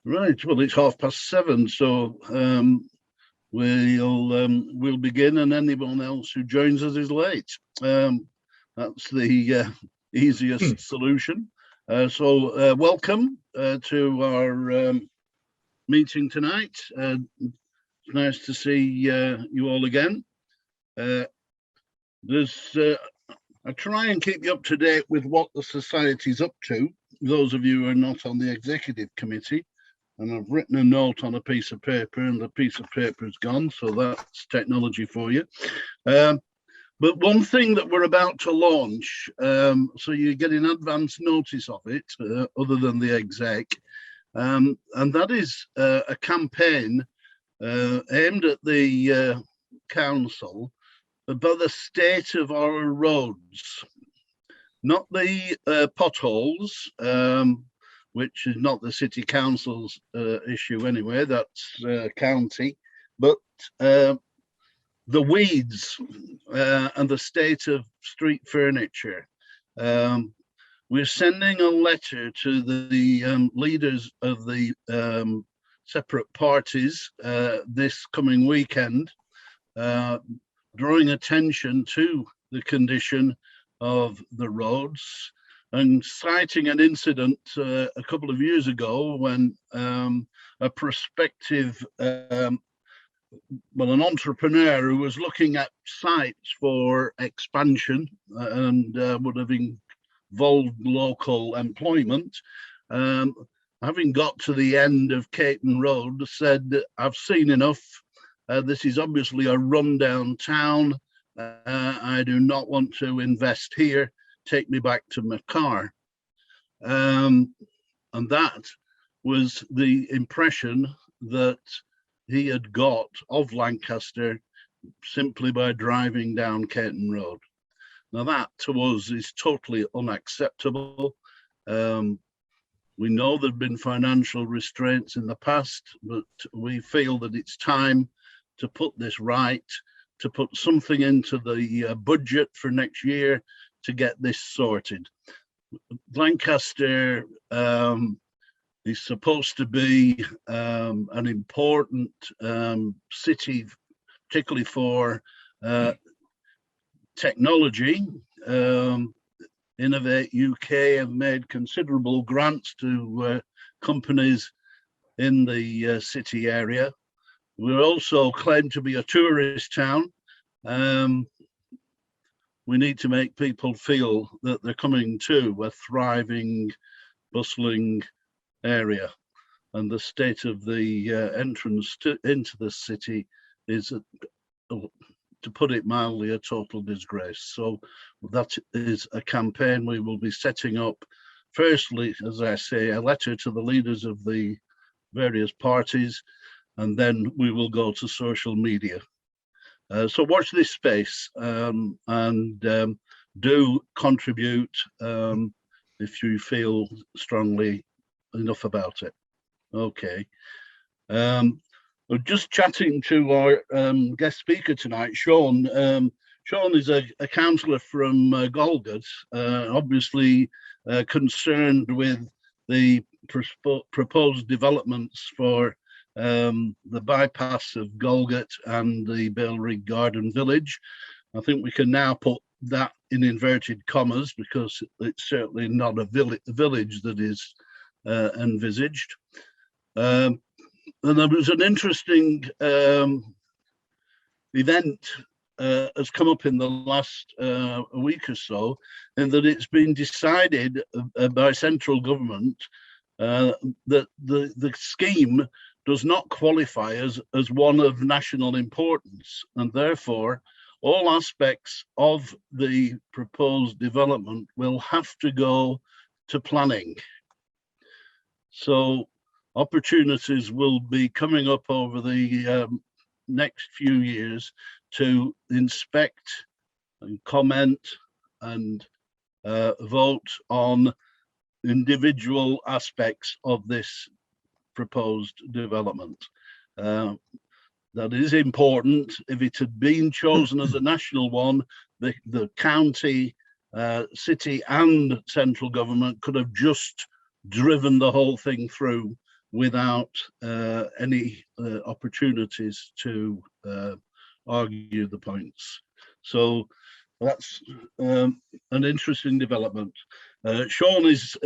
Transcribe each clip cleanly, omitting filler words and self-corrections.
Right. Well, it's 7:30, so we'll begin, and anyone else who joins us is late. That's the easiest solution. So welcome to our meeting tonight. It's nice to see you all again. I try and keep you up to date with what the Society's up to, those of you who are not on the executive committee. And I've written a note on a piece of paper, and the piece of paper is gone, so that's technology for you. But one thing that we're about to launch, so you get in advance notice of it, other than the exec, and that is a campaign aimed at the council about the state of our roads, not the potholes, which is not the city council's issue anyway, that's county, but the weeds and the state of street furniture. We're sending a letter to the leaders of the separate parties this coming weekend, drawing attention to the condition of the roads, and citing an incident a couple of years ago when a prospective, an entrepreneur who was looking at sites for expansion and would have involved local employment, having got to the end of Caton Road, said, "I've seen enough. This is obviously a rundown town. I do not want to invest here. Take me back to my car." And that was the impression that he had got of Lancaster simply by driving down Caton Road. Now that to us is totally unacceptable. We know there have been financial restraints in the past, but we feel that it's time to put this right, to put something into the budget for next year to get this sorted. Lancaster is supposed to be an important city, particularly for technology. Innovate UK have made considerable grants to companies in the city area. We're also claimed to be a tourist town. We need to make people feel that they're coming to a thriving, bustling area. And the state of the entrance into the city is, to put it mildly, a total disgrace. So that is a campaign we will be setting up. Firstly, as I say, a letter to the leaders of the various parties, and then we will go to social media. So watch this space and do contribute if you feel strongly enough about it. Okay. We're just chatting to our guest speaker tonight, Shaun. Shaun is a councillor from Golgot, obviously concerned with the proposed developments for the bypass of Golgot and the Bailrig Garden Village. I think we can now put that in inverted commas because it's certainly not a village that is envisaged. And there was an interesting event has come up in the last week or so, in that it's been decided by central government that the scheme does not qualify as one of national importance, and therefore all aspects of the proposed development will have to go to planning. So opportunities will be coming up over the next few years to inspect and comment and vote on individual aspects of this proposed development. That is important. If it had been chosen as a national one, the county, city and central government could have just driven the whole thing through without any opportunities to argue the points. So that's an interesting development. Shaun is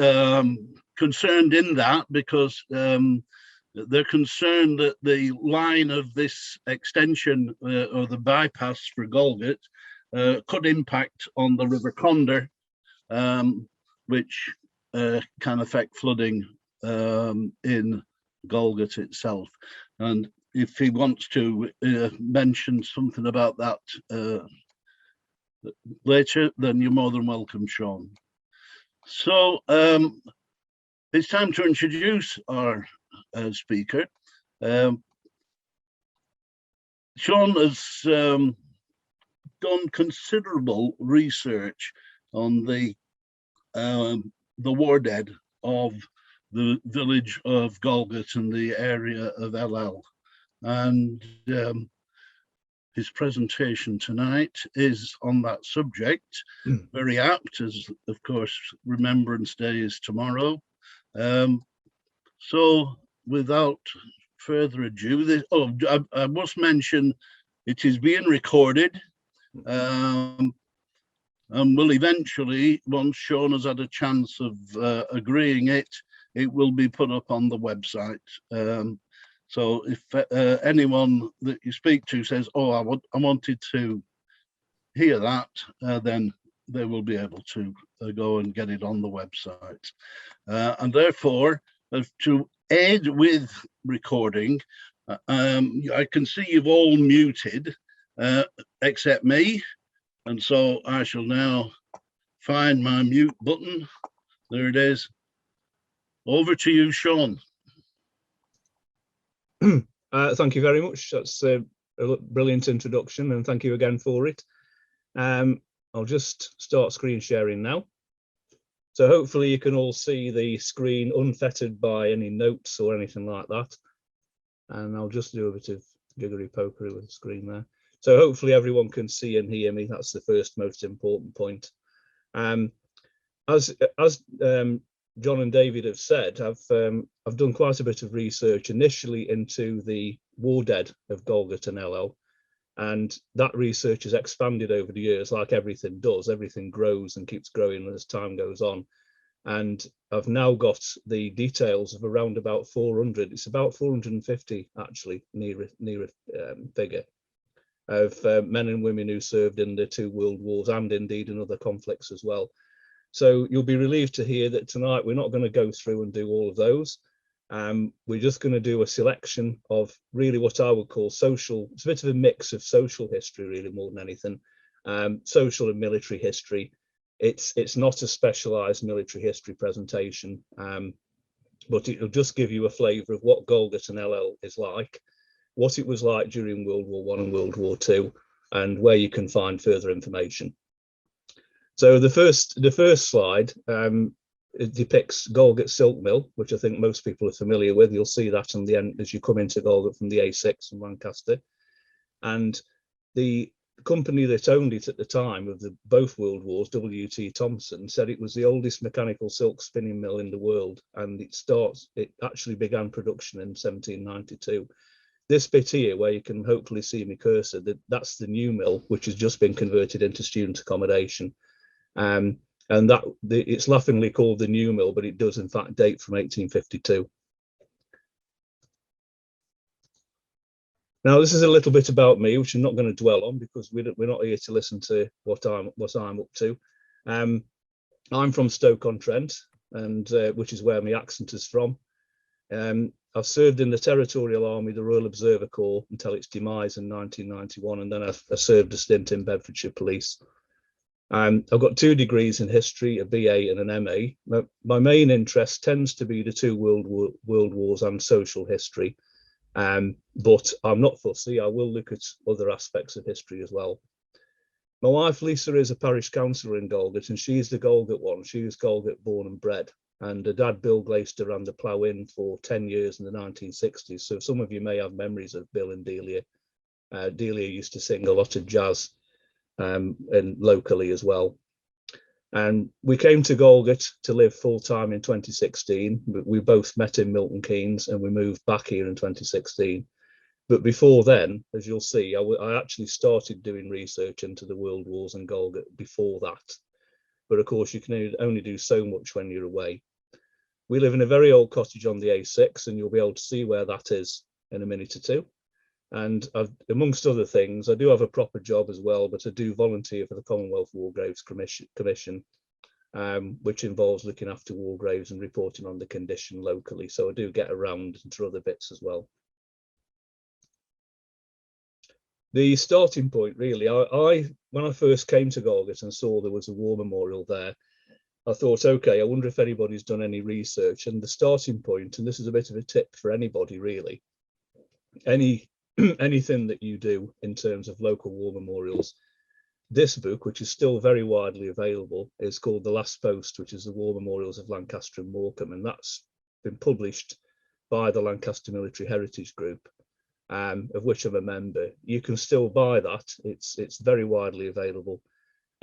concerned in that because they're concerned that the line of this extension or the bypass for Golgot could impact on the River Conder, which can affect flooding in Golgot itself. And if he wants to mention something about that later, then you're more than welcome, Shaun. So it's time to introduce our speaker. Shaun has done considerable research on the war dead of the village of Golgot and the area of Ellel, and his presentation tonight is on that subject. Very apt, as of course Remembrance Day is tomorrow. So without further ado, I must mention it is being recorded, and will eventually, once Shaun has had a chance of agreeing it will be put up on the website. So if anyone that you speak to says, "Oh, I wanted to hear that," then they will be able to go and get it on the website. And therefore, to aid with recording, I can see you've all muted, except me. And so I shall now find my mute button. There it is. Over to you, Shaun. Thank you very much. That's a brilliant introduction, and thank you again for it. I'll just start screen sharing now. So hopefully you can all see the screen unfettered by any notes or anything like that. And I'll just do a bit of jiggery pokery with the screen there. So hopefully everyone can see and hear me. That's the first most important point. As John and David have said, I've done quite a bit of research initially into the war dead of Galgate and Ellel, and that research has expanded over the years, like everything does. Everything grows and keeps growing as time goes on, and I've now got the details of around about 400. It's about 450 actually, near figure of men and women who served in the 2 world wars and indeed in other conflicts as well. So you'll be relieved to hear that tonight we're not going to go through and do all of those. We're just going to do a selection of really what I would call social. It's a bit of a mix of social history, really, more than anything. Social and military history. It's not a specialised military history presentation, but it'll just give you a flavour of what Golgot and Ellel is like, what it was like during World War I and World War II, and where you can find further information. So the first slide it depicts Golgot Silk Mill, which I think most people are familiar with. You'll see that on the end as you come into Golgot from the A6 from Lancaster. And the company that owned it at the time of both World Wars, W.T. Thompson, said it was the oldest mechanical silk spinning mill in the world, and it actually began production in 1792. This bit here, where you can hopefully see my cursor, that's the new mill, which has just been converted into student accommodation. And it's laughingly called the new mill, but it does in fact date from 1852. Now, this is a little bit about me, which I'm not going to dwell on because we're not here to listen to what I'm up to. I'm from Stoke-on-Trent, and which is where my accent is from. I've served in the Territorial Army, the Royal Observer Corps, until its demise in 1991, and then I served a stint in Bedfordshire Police. I've got 2 degrees in history, a BA and an MA. My main interest tends to be the 2 world wars and social history, but I'm not fussy. I will look at other aspects of history as well. My wife Lisa is a parish councillor in Golgot, and she's the Golgot one. She was Golgot born and bred, and her dad Bill Glaister ran the Plough Inn for 10 years in the 1960s. So some of you may have memories of Bill and Delia. Delia used to sing a lot of jazz, and locally as well. And we came to Golgot to live full-time in 2016. We both met in Milton Keynes and we moved back here in 2016. But before then, as you'll see, I actually started doing research into the World Wars and Golgot before that. But of course, you can only do so much when you're away. We live in a very old cottage on the A6, and you'll be able to see where that is in a minute or two. And amongst other things, I do have a proper job as well, but I do volunteer for the Commonwealth War Graves Commission, which involves looking after war graves and reporting on the condition locally. So I do get around into other bits as well. The starting point, really, when I first came to Golgot and saw there was a war memorial there, I thought, okay, I wonder if anybody's done any research. And the starting point, and this is a bit of a tip for anybody really, anything that you do in terms of local war memorials, this book, which is still very widely available, is called The Last Post, which is the War Memorials of Lancaster and Morecambe, and that's been published by the Lancaster Military Heritage Group, of which I'm a member. You can still buy that. It's very widely available.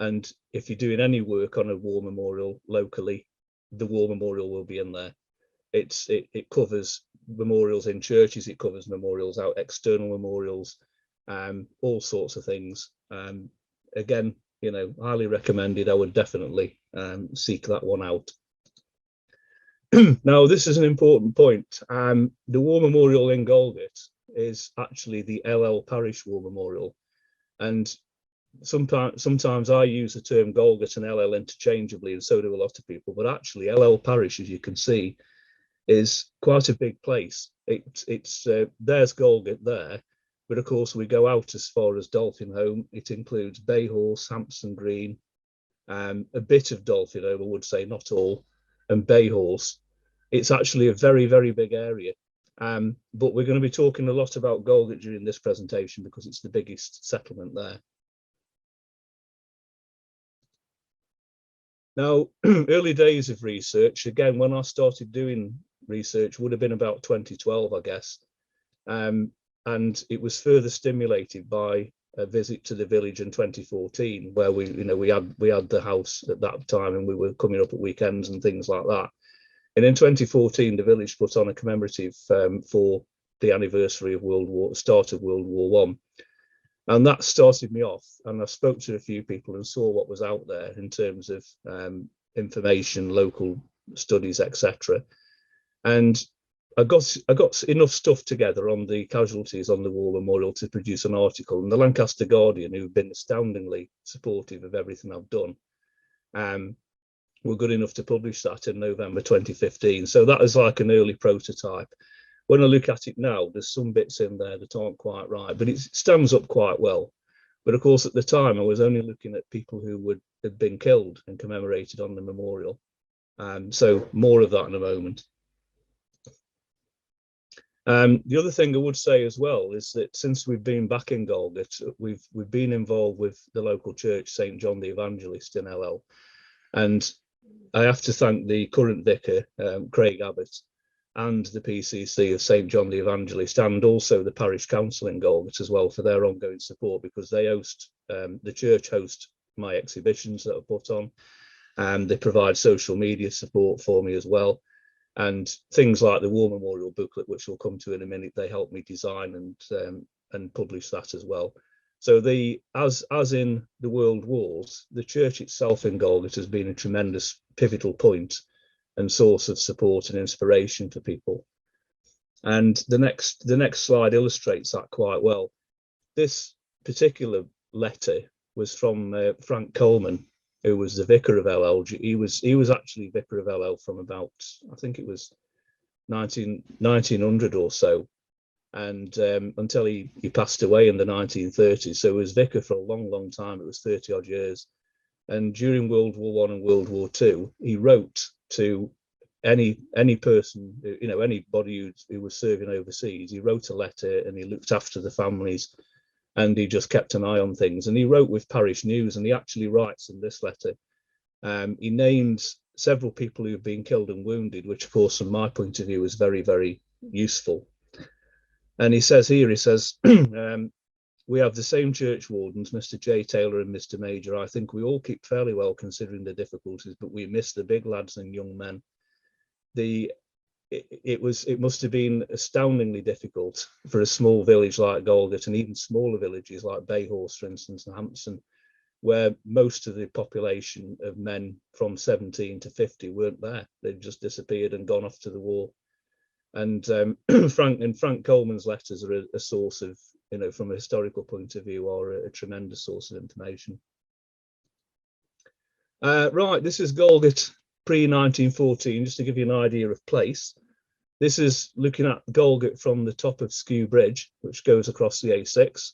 And if you're doing any work on a war memorial locally, the war memorial will be in there. It covers memorials in churches, it covers memorials out, external memorials, all sorts of things. Again, you know, highly recommended. I would definitely seek that one out. Now, this is an important point. The war memorial in Golgot is actually the Ellel Parish War Memorial, and sometimes I use the term Golgot and Ellel interchangeably, and so do a lot of people, but actually Ellel Parish, as you can see, is quite a big place. There's Golgot there, but of course we go out as far as Dolphinholme. It includes Bayhorse, Hampson Green, a bit of Dolphinholme, I would say, not all, and Bayhorse. It's actually a very, very big area. But we're going to be talking a lot about Golgot during this presentation because it's the biggest settlement there. Now, early days of research, again, when I started doing research would have been about 2012, I guess. And it was further stimulated by a visit to the village in 2014, where we had the house at that time and we were coming up at weekends and things like that. And in 2014, the village put on a commemorative for the anniversary of start of World War I. And that started me off, and I spoke to a few people and saw what was out there in terms of information, local studies, etc. And I got enough stuff together on the casualties on the war memorial to produce an article. And the Lancaster Guardian, who've been astoundingly supportive of everything I've done, were good enough to publish that in November 2015. So that is like an early prototype. When I look at it now, there's some bits in there that aren't quite right, but it stands up quite well. But of course, at the time, I was only looking at people who had been killed and commemorated on the memorial. So more of that in a moment. The other thing I would say as well is that since we've been back in Golgot, we've been involved with the local church, St. John the Evangelist in Ellel. And I have to thank the current vicar, Craig Abbott, and the PCC of St. John the Evangelist, and also the parish council in Golgot as well for their ongoing support, because they host, the church hosts my exhibitions that are put on, and they provide social media support for me as well. And things like the War Memorial booklet, which we'll come to in a minute, they helped me design and publish that as well. So as in the World Wars, the church itself in Golgot has been a tremendous pivotal point and source of support and inspiration for people. And the next slide illustrates that quite well. This particular letter was from Frank Coleman, who was the vicar of Ellel. He was actually vicar of Ellel from about, I think it was 1900 or so, and until he passed away in the 1930s. So he was vicar for a long time. It was 30 odd years. And during World War I and World War II, he wrote to any person, anybody who was serving overseas. He wrote a letter and he looked after the families, and he just kept an eye on things. And he wrote with Parish News, and he actually writes in this letter, he names several people who've been killed and wounded, which of course from my point of view is very, very useful. And he says here, We have the same church wardens, Mr. J. Taylor and Mr. Major. I think we all keep fairly well considering the difficulties, but we miss the big lads and young men. It must have been astoundingly difficult for a small village like Golgot, and even smaller villages like Bayhorse, for instance, and Hampson, where most of the population of men from 17 to 50 weren't there. They'd just disappeared and gone off to the war. And Frank Coleman's letters are a source of, from a historical point of view, are a tremendous source of information. Right, this is Golgot pre-1914, just to give you an idea of place. This is looking at Golgot from the top of Skew Bridge, which goes across the A6.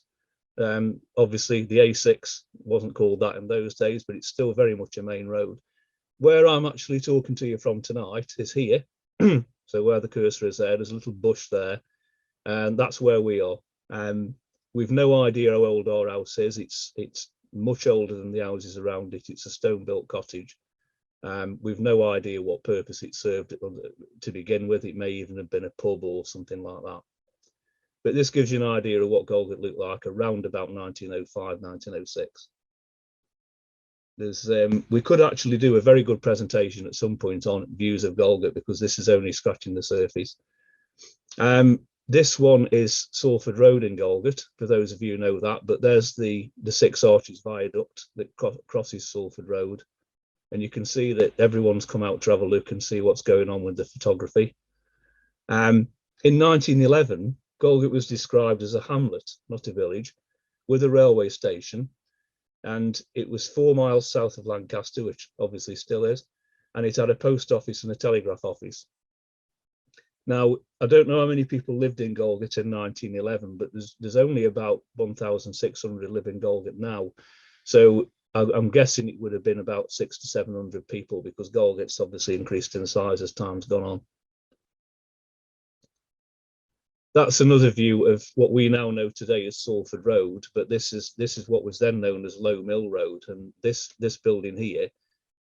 Obviously, the A6 wasn't called that in those days, but it's still very much a main road. Where I'm actually talking to you from tonight is here. So where the cursor is there's a little bush there, and that's where we are. We've no idea how old our house is. It's much older than the houses around it. It's a stone-built cottage. We've no idea what purpose it served to begin with. It may even have been a pub or something like that. But this gives you an idea of what Golgot looked like around about 1905, 1906. We could actually do a very good presentation at some point on views of Golgot, because this is only scratching the surface. This one is Salford Road in Golgot, for those of you who know that, but there's the Six Arches Viaduct that crosses Salford Road. And you can see that everyone's come out to have a look and see what's going on with the photography. In 1911, Golgot was described as a hamlet, not a village, with a railway station. And it was 4 miles south of Lancaster, which obviously still is. And it had a post office and a telegraph office. Now, I don't know how many people lived in Golgot in 1911, but there's only about 1,600 live in Golgot now. So I'm guessing it would have been about 600 to 700 people, because Golgot's obviously increased in size as time's gone on. That's another view of what we now know today as Salford Road, but this is what was then known as Low Mill Road. And this building here,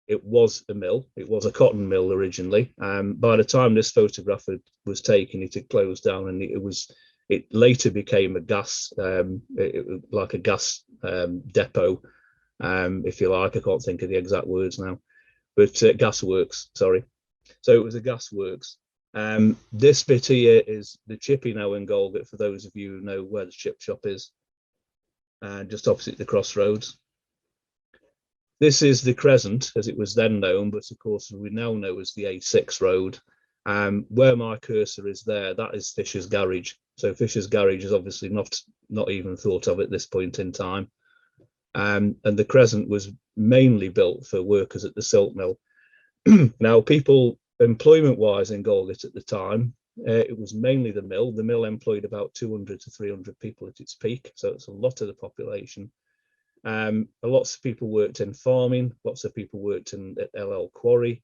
it was a mill. It was a cotton mill originally. By the time this photograph was taken, it had closed down, and it later became a gas, like a gas depot. If you like, I can't think of the exact words now, but gas works, sorry. So it was a gas works. This bit here is the chippy now in Golgot, for those of you who know where the chip shop is, just opposite the crossroads. This is the Crescent, as it was then known, but of course we now know as the A6 road. Where my cursor is there, that is Fisher's Garage. So Fisher's Garage is obviously not even thought of at this point in time. And the Crescent was mainly built for workers at the silk mill. Now, people employment-wise in Golgot at the time, it was mainly the mill. The mill employed about 200 to 300 people at its peak, so it's a lot of the population. Lots of people worked in farming, lots of people worked at Ellel Quarry,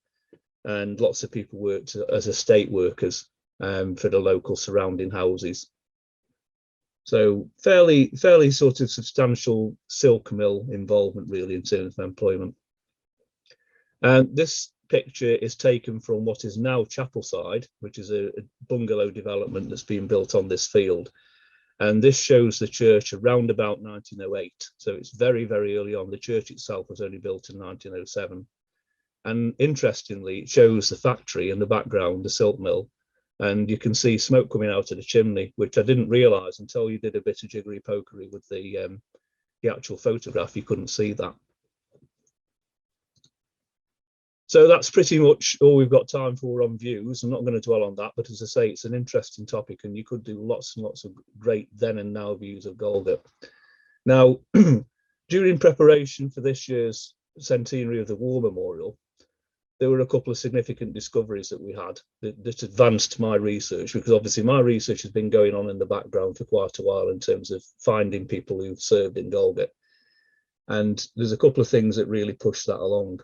and lots of people worked as estate workers for the local surrounding houses. So fairly sort of substantial silk mill involvement, really, in terms of employment. And this picture is taken from what is now Chapelside, which is a bungalow development that's been built on this field. And this shows the church around about 1908. So it's very, very early on. The church itself was only built in 1907. And interestingly, it shows the factory in the background, the silk mill. And you can see smoke coming out of the chimney, which I didn't realise until you did a bit of jiggery-pokery with the actual photograph. You couldn't see that. So that's pretty much all we've got time for on views. I'm not going to dwell on that, but as I say, it's an interesting topic, and you could do lots and lots of great then and now views of Golgot. Now, during preparation for this year's centenary of the War Memorial, there were a couple of significant discoveries that we had that advanced my research, because obviously my research has been going on in the background for quite a while in terms of finding people who've served in Golgot. And there's a couple of things that really pushed that along.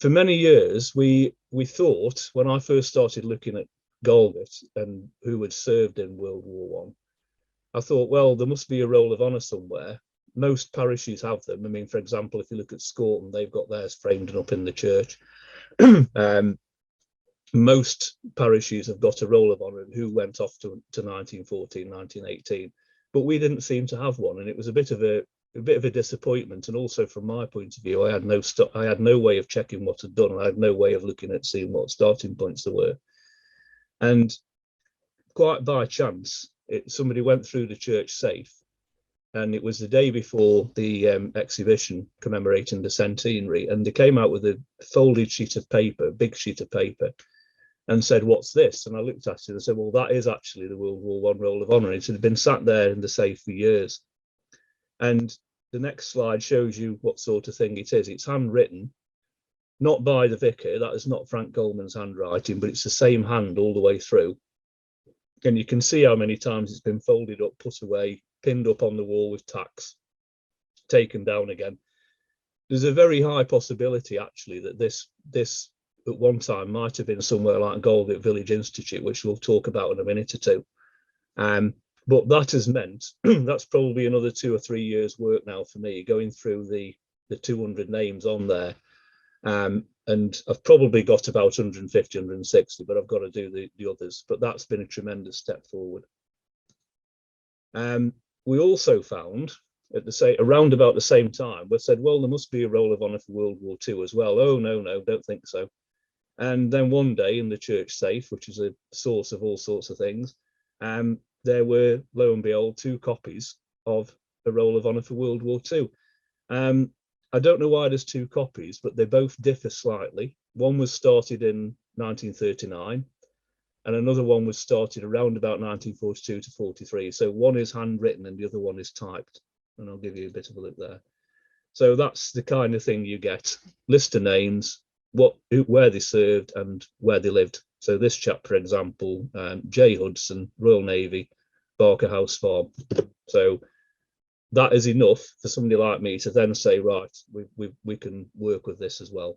For many years, we thought, when I first started looking at Golgot and who had served in World War I thought, well, there must be a roll of honour somewhere. Most parishes have them. I mean, for example, if you look at Scorton, they've got theirs framed and up in the church. Most parishes have got a roll of honour who went off to 1914, 1918. but we didn't seem to have one, and it was a bit of a disappointment. And also from my point of view, I had no way of checking what I'd done. I had no way of looking at seeing what starting points there were. And quite by chance, somebody went through the church safe, and it was the day before the exhibition commemorating the centenary, and they came out with a folded sheet of paper, big sheet of paper, and said, "What's this?" And I looked at it and said, "Well, that is actually the World War I Roll of Honour." It had been sat there in the safe for years. And the next slide shows you what sort of thing it is. It's handwritten, not by the vicar. That is not Frank Goldman's handwriting, but it's the same hand all the way through. And you can see how many times it's been folded up, put away, pinned up on the wall with tacks, taken down again. There's a very high possibility, actually, that this at one time might have been somewhere like Galgate Village Institute, which we'll talk about in a minute or two. But that has meant that's probably another 2 or 3 years' work now for me, going through the 200 names on there. And I've probably got about 150, 160, but I've got to do the others. But that's been a tremendous step forward. We also found around about the same time, we said, well, there must be a Roll of Honour for World War II as well. Oh, no, don't think so. And then one day in the church safe, which is a source of all sorts of things, there were, lo and behold, 2 copies of a Roll of Honour for World War II. I don't know why there's 2 copies, but they both differ slightly. One was started in 1939, and another one was started around about 1942 to 43. So one is handwritten and the other one is typed. And I'll give you a bit of a look there. So that's the kind of thing you get. List of names, where they served and where they lived. So this chap, for example, J. Hudson, Royal Navy, Barker House Farm. So that is enough for somebody like me to then say, right, we can work with this as well.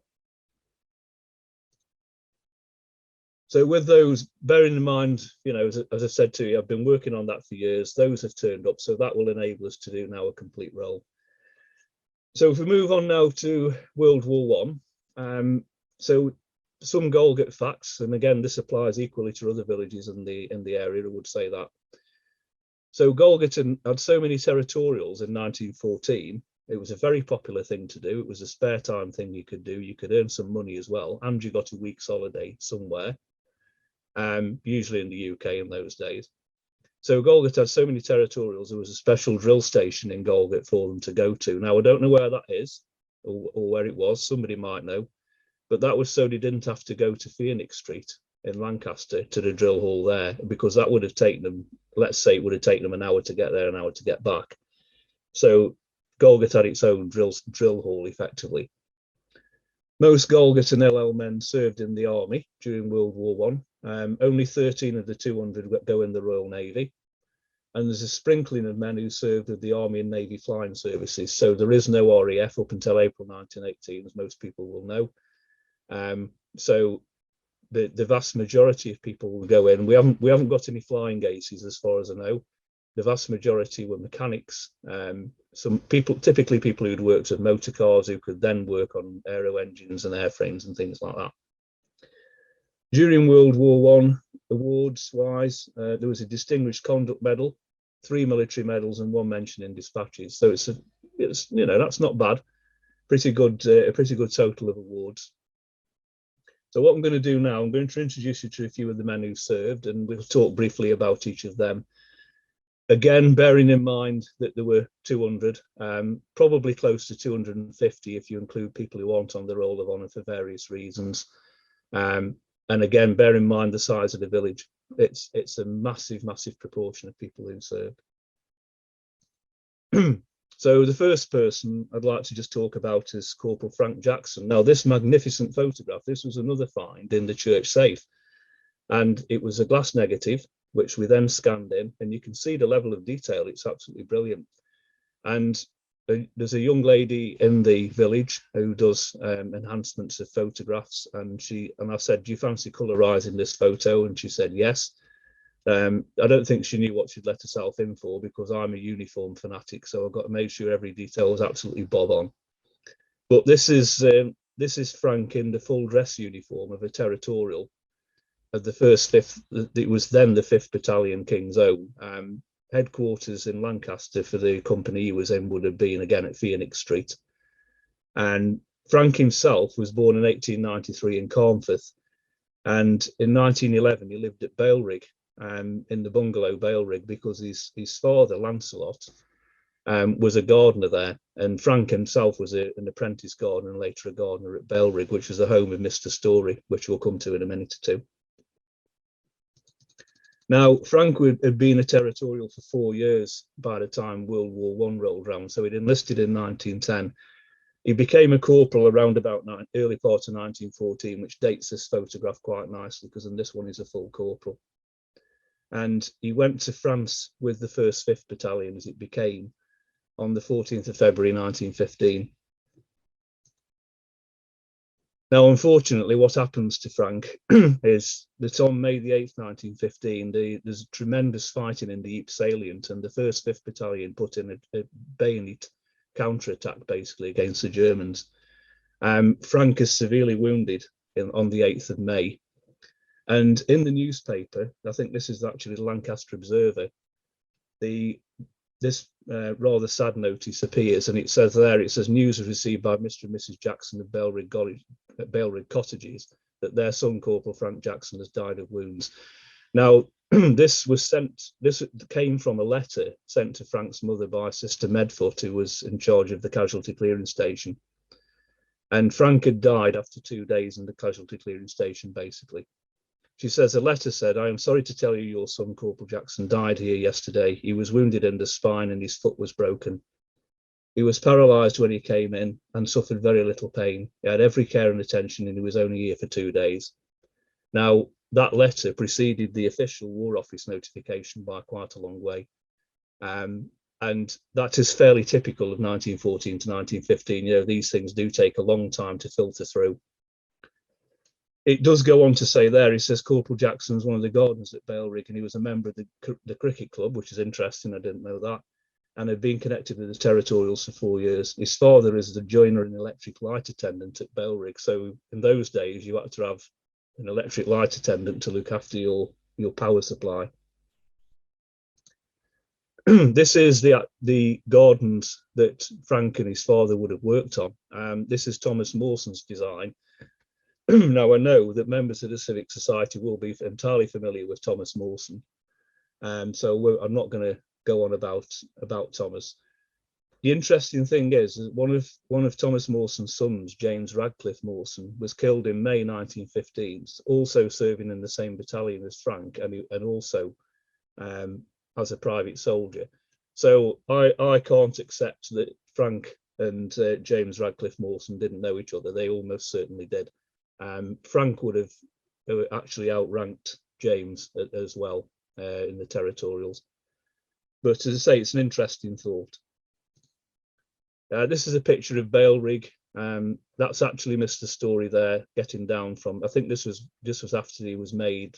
So with those, bearing in mind, as I said to you, I've been working on that for years. Those have turned up, so that will enable us to do now a complete roll. So if we move on now to World War I, so some Golgot facts, and again, this applies equally to other villages in the area, I would say that. So Golgot had so many territorials in 1914. It was a very popular thing to do. It was a spare time thing you could do. You could earn some money as well, and you got a week's holiday somewhere. Usually in the UK in those days. So Golgot had so many territorials, there was a special drill station in Golgot for them to go to. Now, I don't know where that is or where it was, somebody might know, but that was so they didn't have to go to Phoenix Street in Lancaster to the drill hall there, because that would have taken them, let's say it would have taken them an hour to get there, an hour to get back. So Golgot had its own drill hall effectively. Most Galgate and Ellel men served in the army during World War I. Only 13 of the 200 go in the Royal Navy. And there's a sprinkling of men who served with the Army and Navy flying services. So there is no RAF up until April 1918, as most people will know. So the vast majority of people will go in. We haven't got any flying aces as far as I know. The vast majority were mechanics. Some people, typically people who'd worked with motor cars, who could then work on aero engines and airframes and things like that. During World War I, awards-wise, there was a Distinguished Conduct Medal, 3 military medals, and 1 mention in dispatches. So it's that's not bad. Pretty good, a pretty good total of awards. So what I'm going to do now, I'm going to introduce you to a few of the men who served, and we'll talk briefly about each of them. Again, bearing in mind that there were 200, probably close to 250 if you include people who aren't on the Roll of Honour for various reasons. And again, bear in mind the size of the village. It's a massive, massive proportion of people who served. So the first person I'd like to just talk about is Corporal Frank Jackson. Now, this magnificent photograph, this was another find in the church safe. And it was a glass negative, which we then scanned in, and you can see the level of detail. It's absolutely brilliant. And there's a young lady in the village who does enhancements of photographs, and I said, do you fancy colorizing this photo? And she said yes. I don't think she knew what she'd let herself in for, because I'm a uniform fanatic, so I got to make sure every detail was absolutely bob on. But this is Frank in the full dress uniform of a territorial of the 1st 5th. It was then the 5th Battalion King's Own. headquarters in Lancaster for the company he was in would have been again at Phoenix Street. And Frank himself was born in 1893 in Carnforth, and in 1911 he lived at Balerig, in the bungalow Balerig, because his father Lancelot was a gardener there, and Frank himself was an apprentice gardener and later a gardener at Balerig, which was the home of Mr. Story, which we'll come to in a minute or two. Now, Frank had been a territorial for 4 years by the time World War I rolled around, so he'd enlisted in 1910. He became a corporal around about early part of 1914, which dates this photograph quite nicely, because in this one he's a full corporal. And he went to France with the 1st 5th Battalion, as it became, on the 14th of February 1915. Now, unfortunately, what happens to Frank is that on May the 8th, 1915, there's tremendous fighting in the Ypres salient, and the 1st 5th Battalion put in a bayonet counterattack, basically, against the Germans. Frank is severely wounded on the 8th of May. And in the newspaper, I think this is actually the Lancaster Observer, this rather sad notice appears, and it says news was received by Mr. and Mrs. Jackson of Balerig Cottages that their son, Corporal Frank Jackson, has died of wounds. Now, this came from a letter sent to Frank's mother by Sister Medfoot, who was in charge of the casualty clearing station. And Frank had died after 2 days in the casualty clearing station, basically. She says, the letter said, I am sorry to tell you your son, Corporal Jackson, died here yesterday. He was wounded in the spine and his foot was broken. He was paralysed when he came in and suffered very little pain. He had every care and attention, and he was only here for 2 days. Now, that letter preceded the official War Office notification by quite a long way. And that is fairly typical of 1914 to 1915. You know, these things do take a long time to filter through. It does go on to say there, he says Corporal Jackson was one of the gardeners at Balerig, and he was a member of the cricket club, which is interesting, I didn't know that, and had been connected with the territorials for 4 years. His father is the joiner and electric light attendant at Balerig, so in those days you had to have an electric light attendant to look after your power supply. This is the gardens that Frank and his father would have worked on. This is Thomas Mawson's design. Now, I know that members of the Civic Society will be entirely familiar with Thomas Mawson, so I'm not going to go on about Thomas. The interesting thing is that one of Thomas Mawson's sons, James Radcliffe Mawson, was killed in May 1915, also serving in the same battalion as Frank, and also as a private soldier. So I can't accept that Frank and James Radcliffe Mawson didn't know each other. They almost certainly did. Frank would have actually outranked James as well in the territorials. But as I say, it's an interesting thought. This is a picture of Balerig. That's actually Mr. Story there, getting down from. I think this was after he was made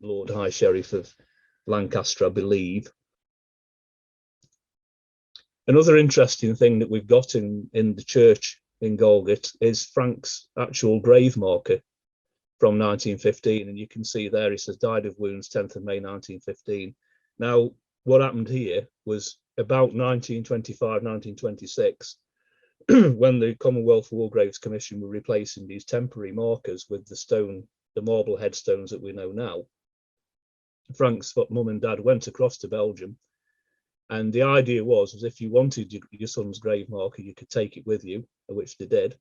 Lord High Sheriff of Lancaster, I believe. Another interesting thing that we've got in the church in Golgot is Frank's actual grave marker from 1915, and you can see there it says died of wounds 10th of May 1915. Now, what happened here was about 1925, 1926, when the Commonwealth War Graves Commission were replacing these temporary markers with the marble headstones that we know now. Frank's mum and dad went across to Belgium, and the idea was if you wanted your son's grave marker, you could take it with you, which they did.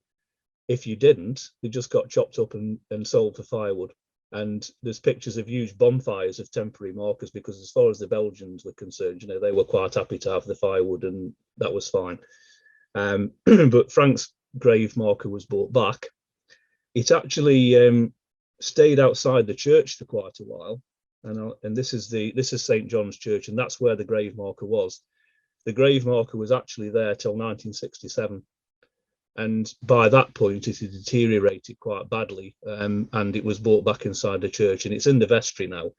If you didn't, they just got chopped up and sold for firewood. And there's pictures of huge bonfires of temporary markers, because as far as the Belgians were concerned, you know, they were quite happy to have the firewood, and that was fine. But Frank's grave marker was brought back. It actually stayed outside the church for quite a while. And this is St. John's Church, and that's where the grave marker was. The grave marker was actually there till 1967, and by that point it had deteriorated quite badly, and it was brought back inside the church, and it's in the vestry now.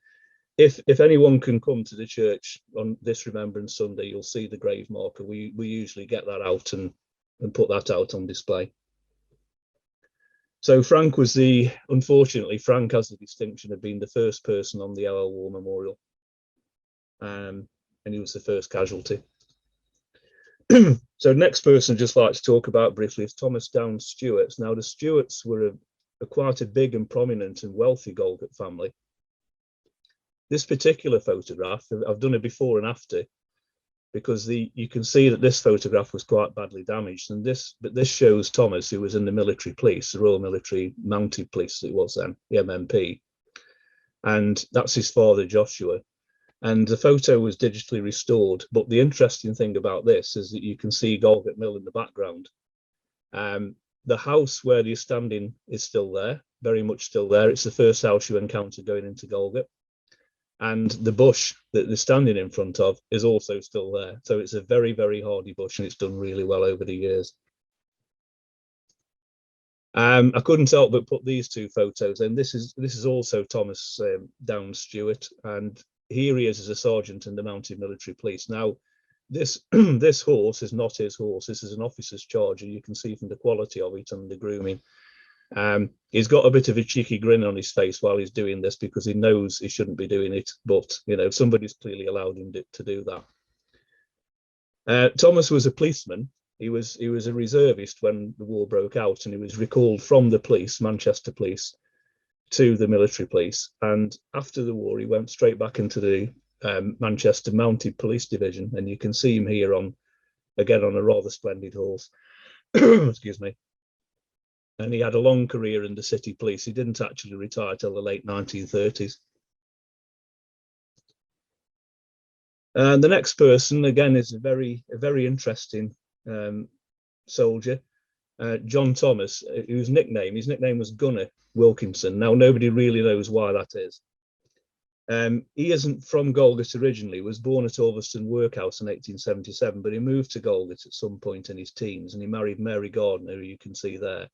If anyone can come to the church on this Remembrance Sunday, you'll see the grave marker. We usually get that out and put that out on display. So Frank unfortunately, Frank has the distinction of being the first person on the Ellel War Memorial. and he was the first casualty. So next person I'd just like to talk about briefly is Thomas Downes Stewart. Now the Stewarts were quite a big and prominent and wealthy Golgot family. This particular photograph, I've done it before and after, because you can see that this photograph was quite badly damaged, and this shows Thomas, who was in the military police, the Royal Military Mounted Police it was then, the MMP, and that's his father Joshua. And the photo was digitally restored. But the interesting thing about this is that you can see Golgot Mill in the background. The house where you're standing is still there, very much still there. It's the first house you encounter going into Golgot. And the bush that they're standing in front of is also still there. So it's a very, very hardy bush, and it's done really well over the years. I couldn't help but put these two photos in. This is also Thomas Downes Stewart, and here he is as a sergeant in the Mounted Military Police. Now, this this horse is not his horse. This is an officer's charger. You can see from the quality of it and the grooming. He's got a bit of a cheeky grin on his face while he's doing this, because he knows he shouldn't be doing it, but you know, somebody's clearly allowed him to do that. Thomas was a policeman. He was a reservist when the war broke out, and he was recalled from the police, Manchester Police, to the military police. And after the war, he went straight back into the Manchester Mounted Police Division, and you can see him here on a rather splendid horse. Excuse me. And he had a long career in the city police. He didn't actually retire till the late 1930s. And the next person, again, is a very interesting soldier, John Thomas, his nickname was Gunner Wilkinson. Now, nobody really knows why that is. He isn't from Golgot originally. He was born at Ulverston Workhouse in 1877, but he moved to Golgot at some point in his teens, and he married Mary Gardner, who you can see there.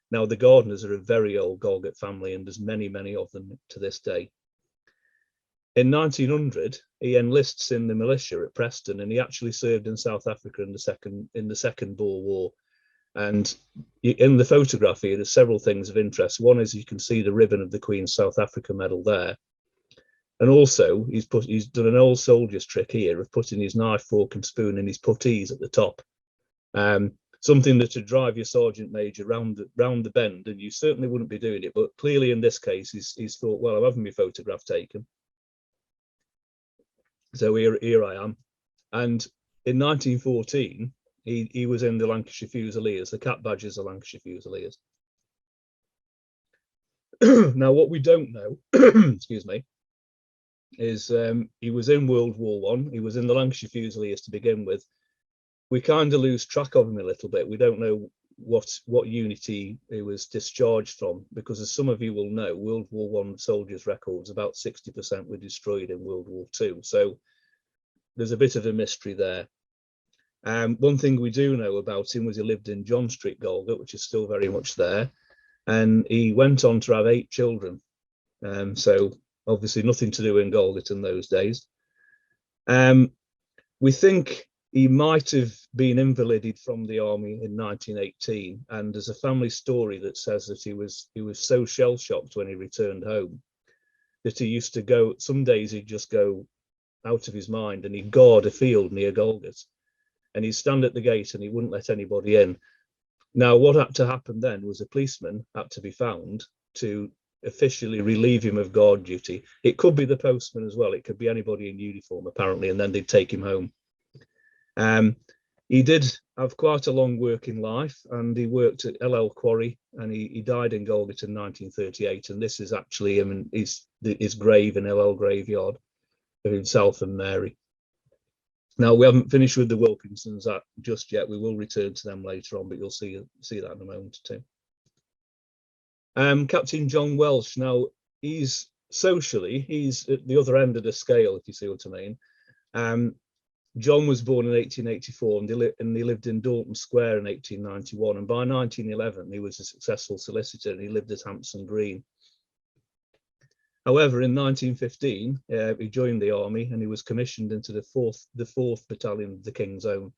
Now, the Gardners are a very old Golgot family, and there's many of them to this day. In 1900, he enlists in the militia at Preston, and he actually served in South Africa in the Second Boer War. And in the photograph here, there's several things of interest. One is you can see the ribbon of the Queen's South Africa medal there. And also, he's done an old soldier's trick here of putting his knife, fork and spoon in his puttees at the top. Something that would drive your sergeant major round the bend, and you certainly wouldn't be doing it. But clearly in this case, he's thought, well, I'm having my photograph taken. So here I am. And in 1914, he was in the Lancashire Fusiliers, the cap badges of Lancashire Fusiliers. Now, what we don't know, excuse me, is he was in World War I. He was in the Lancashire Fusiliers to begin with. We kind of lose track of him a little bit. We don't know what unit he was discharged from, because as some of you will know, World War I soldiers' records, about 60% were destroyed in World War II. So there's a bit of a mystery there. One thing we do know about him was he lived in John Street, Golgot, which is still very much there. And he went on to have 8 children. So obviously nothing to do in Golgot in those days. We think he might have been invalided from the army in 1918, and there's a family story that says that he was so shell-shocked when he returned home that he used to go, some days he'd just go out of his mind and he'd guard a field near Golgot, and he'd stand at the gate and he wouldn't let anybody in. Now, what had to happen then was a policeman had to be found to officially relieve him of guard duty. It could be the postman as well, it could be anybody in uniform apparently, and then they'd take him home. He did have quite a long working life, and he worked at Ellel Quarry, and he died in Golgot in 1938. And this is actually him and his grave in Ellel graveyard of himself and Mary. Now, we haven't finished with the Wilkinsons just yet. We will return to them later on, but you'll see that in a moment too. Captain John Welsh. Now, he's at the other end of the scale, if you see what I mean. John was born in 1884, and he lived in Dalton Square in 1891. And by 1911, he was a successful solicitor, and he lived at Hampson Green. However, in 1915, he joined the army, and he was commissioned into the 4th Battalion of the King's Own.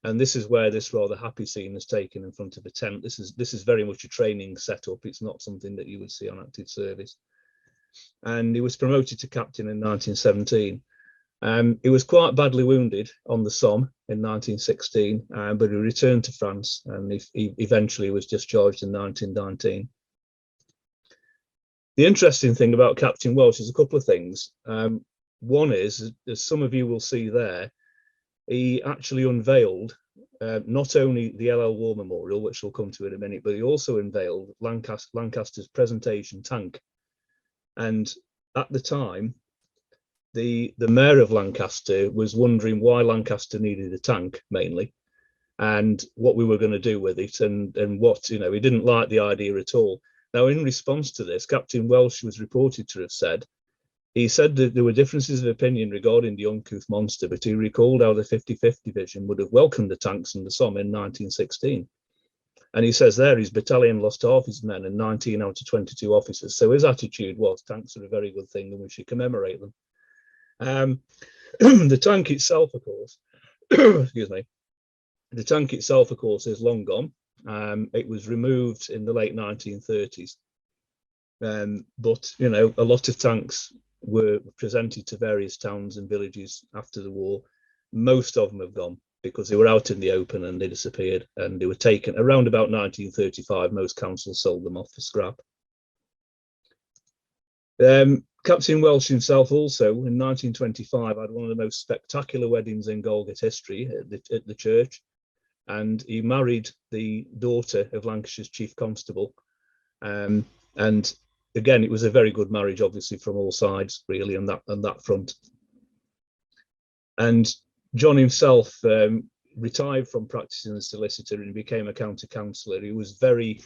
And this is where this rather happy scene is taken in front of a tent. This is very much a training setup. It's not something that you would see on active service. And he was promoted to captain in 1917. He was quite badly wounded on the Somme in 1916, but he returned to France, and he eventually was discharged in 1919. The interesting thing about Captain Welsh is a couple of things. One is, as some of you will see there, he actually unveiled not only the Ellel War Memorial, which we'll come to in a minute, but he also unveiled Lancaster's presentation tank. And at the time, the mayor of Lancaster was wondering why Lancaster needed a tank, mainly, and what we were going to do with it, and what, he didn't like the idea at all. Now, in response to this, Captain Welsh was reported to have said, he said that there were differences of opinion regarding the uncouth monster, but he recalled how the 55th Division would have welcomed the tanks in the Somme in 1916. And he says there his battalion lost half his men and 19 out of 22 officers. So his attitude was, tanks are a very good thing and we should commemorate them. The tank itself, of course, excuse me, the tank itself, of course, is long gone. It was removed in the late 1930s. But, a lot of tanks were presented to various towns and villages after the war. Most of them have gone because they were out in the open and they disappeared, and they were taken around about 1935. Most councils sold them off for scrap. Captain Welsh himself also in 1925 had one of the most spectacular weddings in Golgot history at the church, and he married the daughter of Lancashire's chief constable. And again, it was a very good marriage, obviously, from all sides, really, on that front. And John himself retired from practicing as solicitor and became a county councillor. He was very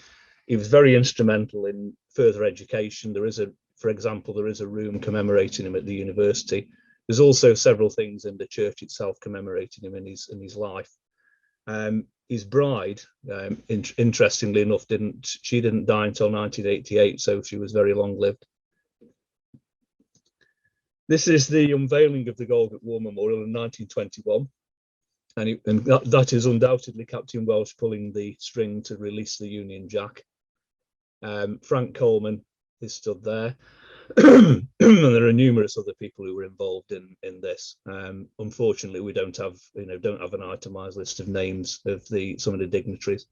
instrumental in further education. For example, there is a room commemorating him at the university. There's also several things in the church itself commemorating him in his life. His bride, interestingly enough, didn't die until 1988, so she was very long-lived. This is the unveiling of the Golgot War Memorial in 1921, and that is undoubtedly Captain Welsh pulling the string to release the Union Jack. Frank Coleman is stood there. And there are numerous other people who were involved in this. Unfortunately, we don't have an itemized list of names of some of the dignitaries.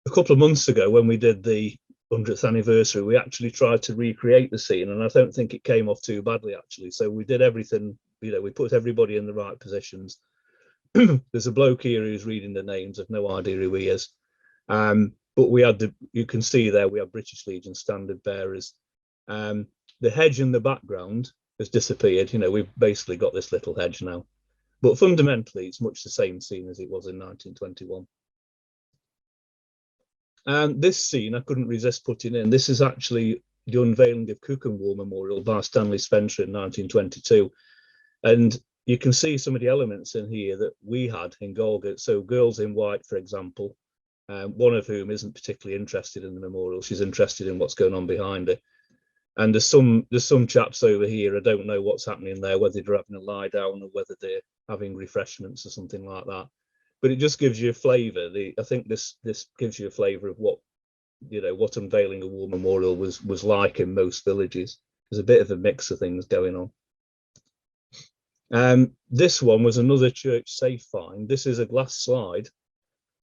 A couple of months ago, when we did the 100th anniversary, we actually tried to recreate the scene, and I don't think it came off too badly, actually. So we did everything, we put everybody in the right positions. There's a bloke here who's reading the names. I've no idea who he is. But we had you can see there, we have British Legion standard bearers. The hedge in the background has disappeared. We've basically got this little hedge now. But fundamentally, it's much the same scene as it was in 1921. And this scene, I couldn't resist putting in. This is actually the unveiling of Cookham War Memorial by Stanley Spencer in 1922. And you can see some of the elements in here that we had in Golgot. So Girls in White, for example, one of whom isn't particularly interested in the memorial. She's interested in what's going on behind her. And there's some chaps over here. I don't know what's happening there, whether they're having a lie down or whether they're having refreshments or something like that. But it just gives you a flavour. I think this gives you a flavour of what unveiling a war memorial was like in most villages. There's a bit of a mix of things going on. This one was another church safe find. This is a glass slide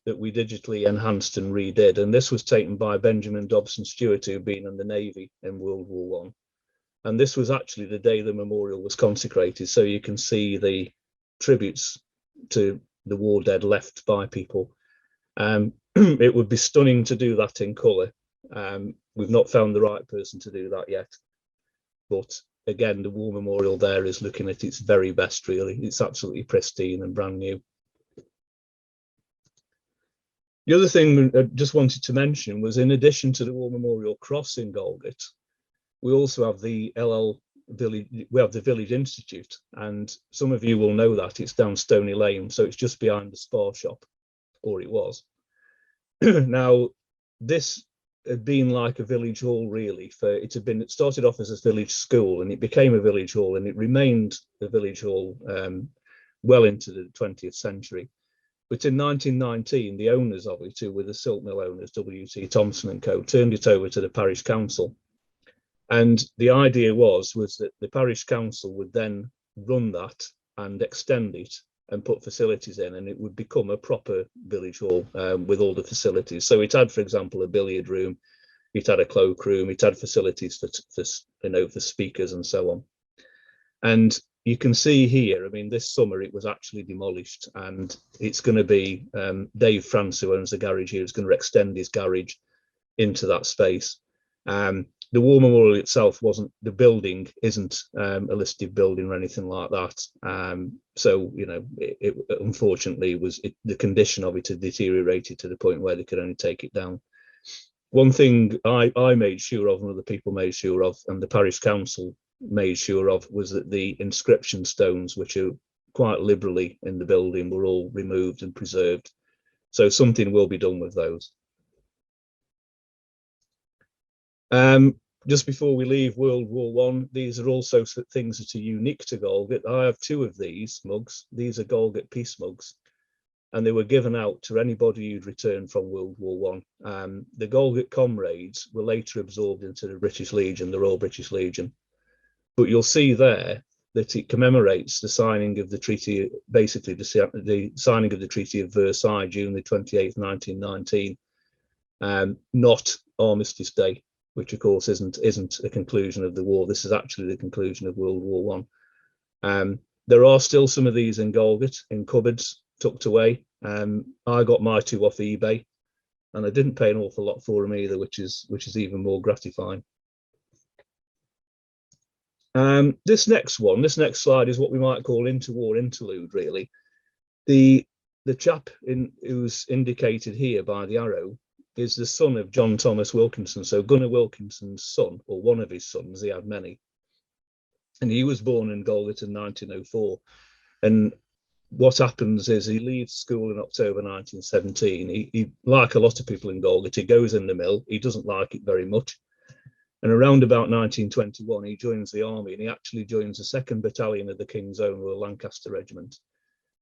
that we digitally enhanced and redid, and this was taken by Benjamin Dobson Stewart, who'd been in the Navy in World War I. And this was actually the day the memorial was consecrated, so you can see the tributes to the war dead left by people. It would be stunning to do that in colour. We've not found the right person to do that yet, but again, the war memorial there is looking at its very best, really. It's absolutely pristine and brand new. The other thing I just wanted to mention was, in addition to the War Memorial Cross in Golgot, we also have the Ellel Village. We have the Village Institute, and some of you will know that it's down Stony Lane, so it's just behind the Spar shop, or it was. Now, this had been like a village hall, really. It started off as a village school, and it became a village hall, and it remained a village hall well into the 20th century. But in 1919, the owners of it, who were the silk mill owners, W.T. Thompson and Co., turned it over to the parish council. And the idea was that the parish council would then run that and extend it and put facilities in, and it would become a proper village hall with all the facilities. So it had, for example, a billiard room, it had a cloakroom, it had facilities for speakers and so on. And you can see here, I mean, this summer it was actually demolished, and it's going to be Dave France, who owns the garage here, is going to extend his garage into that space. The war memorial itself the building isn't a listed building or anything like that. So, you know, it unfortunately the condition of it had deteriorated to the point where they could only take it down. One thing I made sure of, and other people made sure of, and the parish council made sure of, was that the inscription stones, which are quite liberally in the building, were all removed and preserved. So something will be done with those. Just before we leave World War I, these are also things that are unique to Golgot. I have two of these mugs. These are Golgot peace mugs, and they were given out to anybody who'd returned from World War I. The Golgot comrades were later absorbed into the British Legion, the Royal British Legion. But you'll see there that it commemorates the signing of the treaty, basically the signing of the Treaty of Versailles, June the 28th, 1919, not Armistice Day, which of course isn't a conclusion of the war. This is actually the conclusion of World War I. There are still some of these in Golgot, in cupboards, tucked away. I got my two off eBay, and I didn't pay an awful lot for them either, which is even more gratifying. This next slide is what we might call Interwar Interlude, really. The chap who's indicated here by the arrow is the son of John Thomas Wilkinson, so Gunnar Wilkinson's son, or one of his sons. He had many. And he was born in Golgot in 1904. And what happens is he leaves school in October 1917. He, like a lot of people in Golgot, he goes in the mill. He doesn't like it very much. And around about 1921, he joins the army, and he actually joins the 2nd Battalion of the King's Own, or the Lancaster Regiment,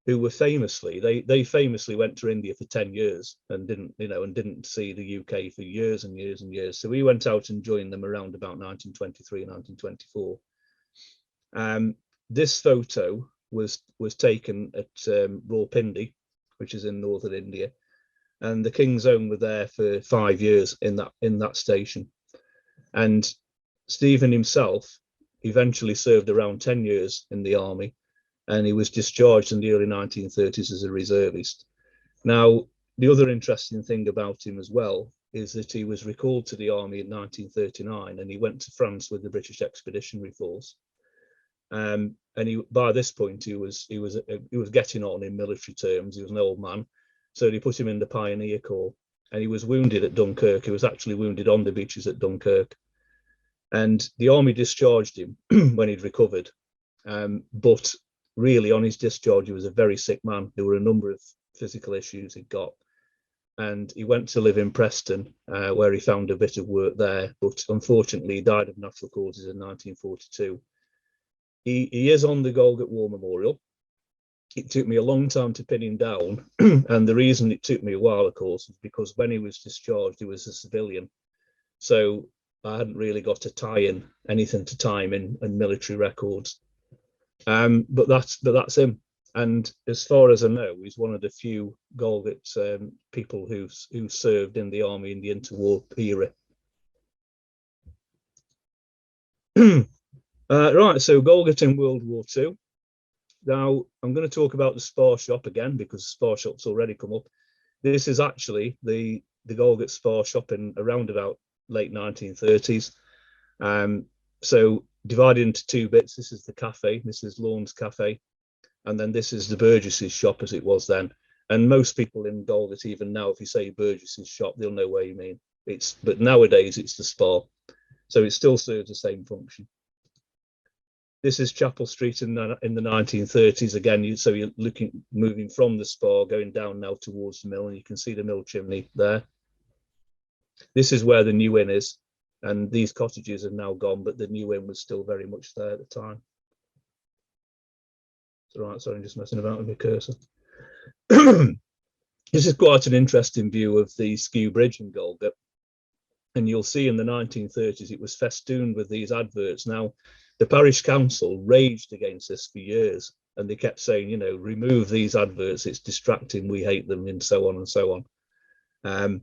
who were they famously went to India for 10 years and didn't see the UK for years and years and years. So he went out and joined them around about 1923, 1924. This photo was taken at Rawalpindi, which is in northern India, and the King's Own were there for 5 years in that station. And Stephen himself eventually served around 10 years in the army, and he was discharged in the early 1930s as a reservist. Now, the other interesting thing about him as well is that he was recalled to the army in 1939, and he went to France with the British Expeditionary Force. And by this point he was getting on in military terms. He was an old man, so they put him in the Pioneer Corps, and he was wounded at Dunkirk. He was actually wounded on the beaches at Dunkirk, and the army discharged him when he'd recovered. But really, on his discharge, he was a very sick man. There were a number of physical issues he'd got, and he went to live in Preston, where he found a bit of work there. But unfortunately, he died of natural causes in 1942. He is on the Golgot War Memorial. It took me a long time to pin him down, and the reason it took me a while, of course, is because when he was discharged, he was a civilian, so I hadn't really got anything to tie him in military records. But that's him. And as far as I know, he's one of the few Golgot people who served in the army in the interwar era. Right, so Golgot in World War II. Now, I'm going to talk about the Spar shop again, because the Spar shop's already come up. This is actually the Golgot Spar shop in around about late 1930s. So divided into two bits. This is the cafe, this is Lawn's Cafe, and then this is the Burgess's shop as it was then. And most people in Golgot, even now, if you say Burgess's shop, they'll know where you mean. But nowadays it's the Spar, so it still serves the same function. This is Chapel Street in the 1930s again. So you're moving from the Spar, going down now towards the mill, and you can see the mill chimney there. This is where the new inn is, and these cottages have now gone, but the new inn was still very much there at the time. Right, sorry, I'm just messing about with my cursor. This is quite an interesting view of the Skew Bridge in Golgot. And you'll see in the 1930s, it was festooned with these adverts. Now, the parish council raged against this for years, and they kept saying, you know, remove these adverts, it's distracting, we hate them, and so on and so on.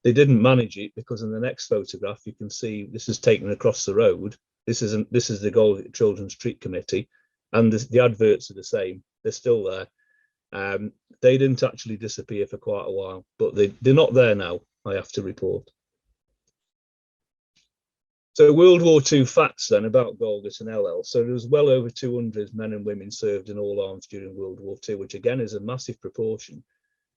They didn't manage it, because in the next photograph, you can see this is taken across the road. This is the Golgot Children's Treat Committee, and the adverts are the same. They're still there. They didn't actually disappear for quite a while, but they're not there now, I have to report. So World War II facts then about Galgate and Ellel. So there was well over 200 men and women served in all arms during World War II, which again is a massive proportion.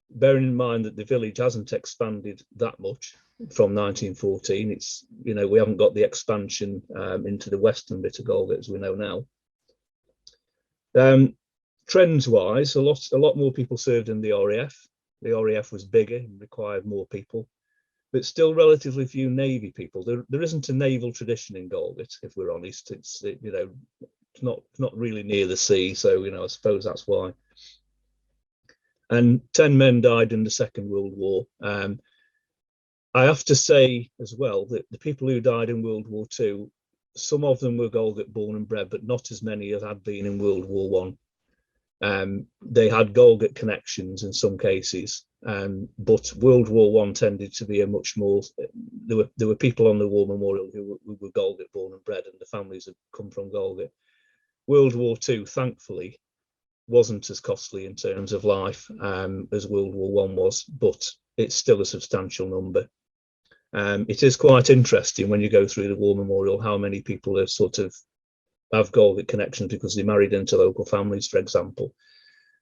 Bearing in mind that the village hasn't expanded that much from 1914. It's, you know, we haven't got the expansion into the western bit of Golgot as we know now. Trends wise, a lot more people served in the RAF. The RAF was bigger and required more people, but still relatively few Navy people. There isn't a naval tradition in Golgot, if we're honest. It's not really near the sea, so, you know, I suppose that's why. And 10 men died in the Second World War. I have to say as well that the people who died in World War II, some of them were Golgot born and bred, but not as many as had been in World War One. They had Golgot connections in some cases, but World War One tended to be a much more. There were people on the War Memorial who were Golgot born and bred, and the families had come from Golgot. World War II, thankfully, wasn't as costly in terms of life as World War One was, but it's still a substantial number. It is quite interesting when you go through the War Memorial how many people are sort of have Golgot connections because they married into local families, for example.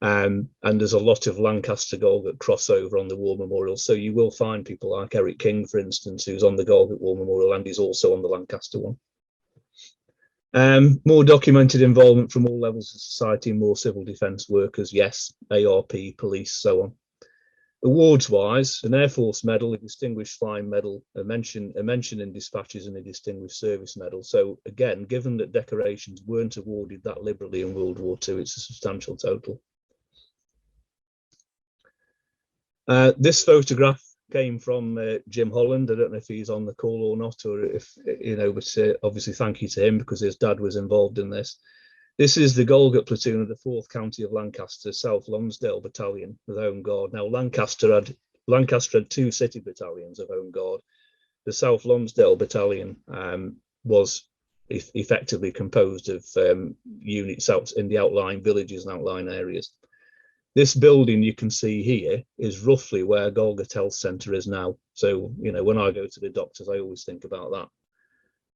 And there's a lot of Lancaster Golgot crossover on the War Memorial. So you will find people like Eric King, for instance, who's on the Golgot War Memorial, and he's also on the Lancaster one. More documented involvement from all levels of society, more civil defence workers, yes, ARP, police, so on. Awards-wise, an Air Force Medal, a Distinguished Flying Medal, a mention in dispatches, and a Distinguished Service Medal. So again, given that decorations weren't awarded that liberally in World War II, it's a substantial total. This photograph came from Jim Holland. I don't know if he's on the call or not, or if, you know, but obviously thank you to him because his dad was involved in this. This is the Golgot platoon of the 4th County of Lancaster, South Lonsdale Battalion with Home Guard. Now, Lancaster had 2 city battalions of Home Guard. The South Lonsdale Battalion was effectively composed of units out in the outlying villages and outlying areas. This building you can see here is roughly where Golgot Health Centre is now. So, you know, when I go to the doctors, I always think about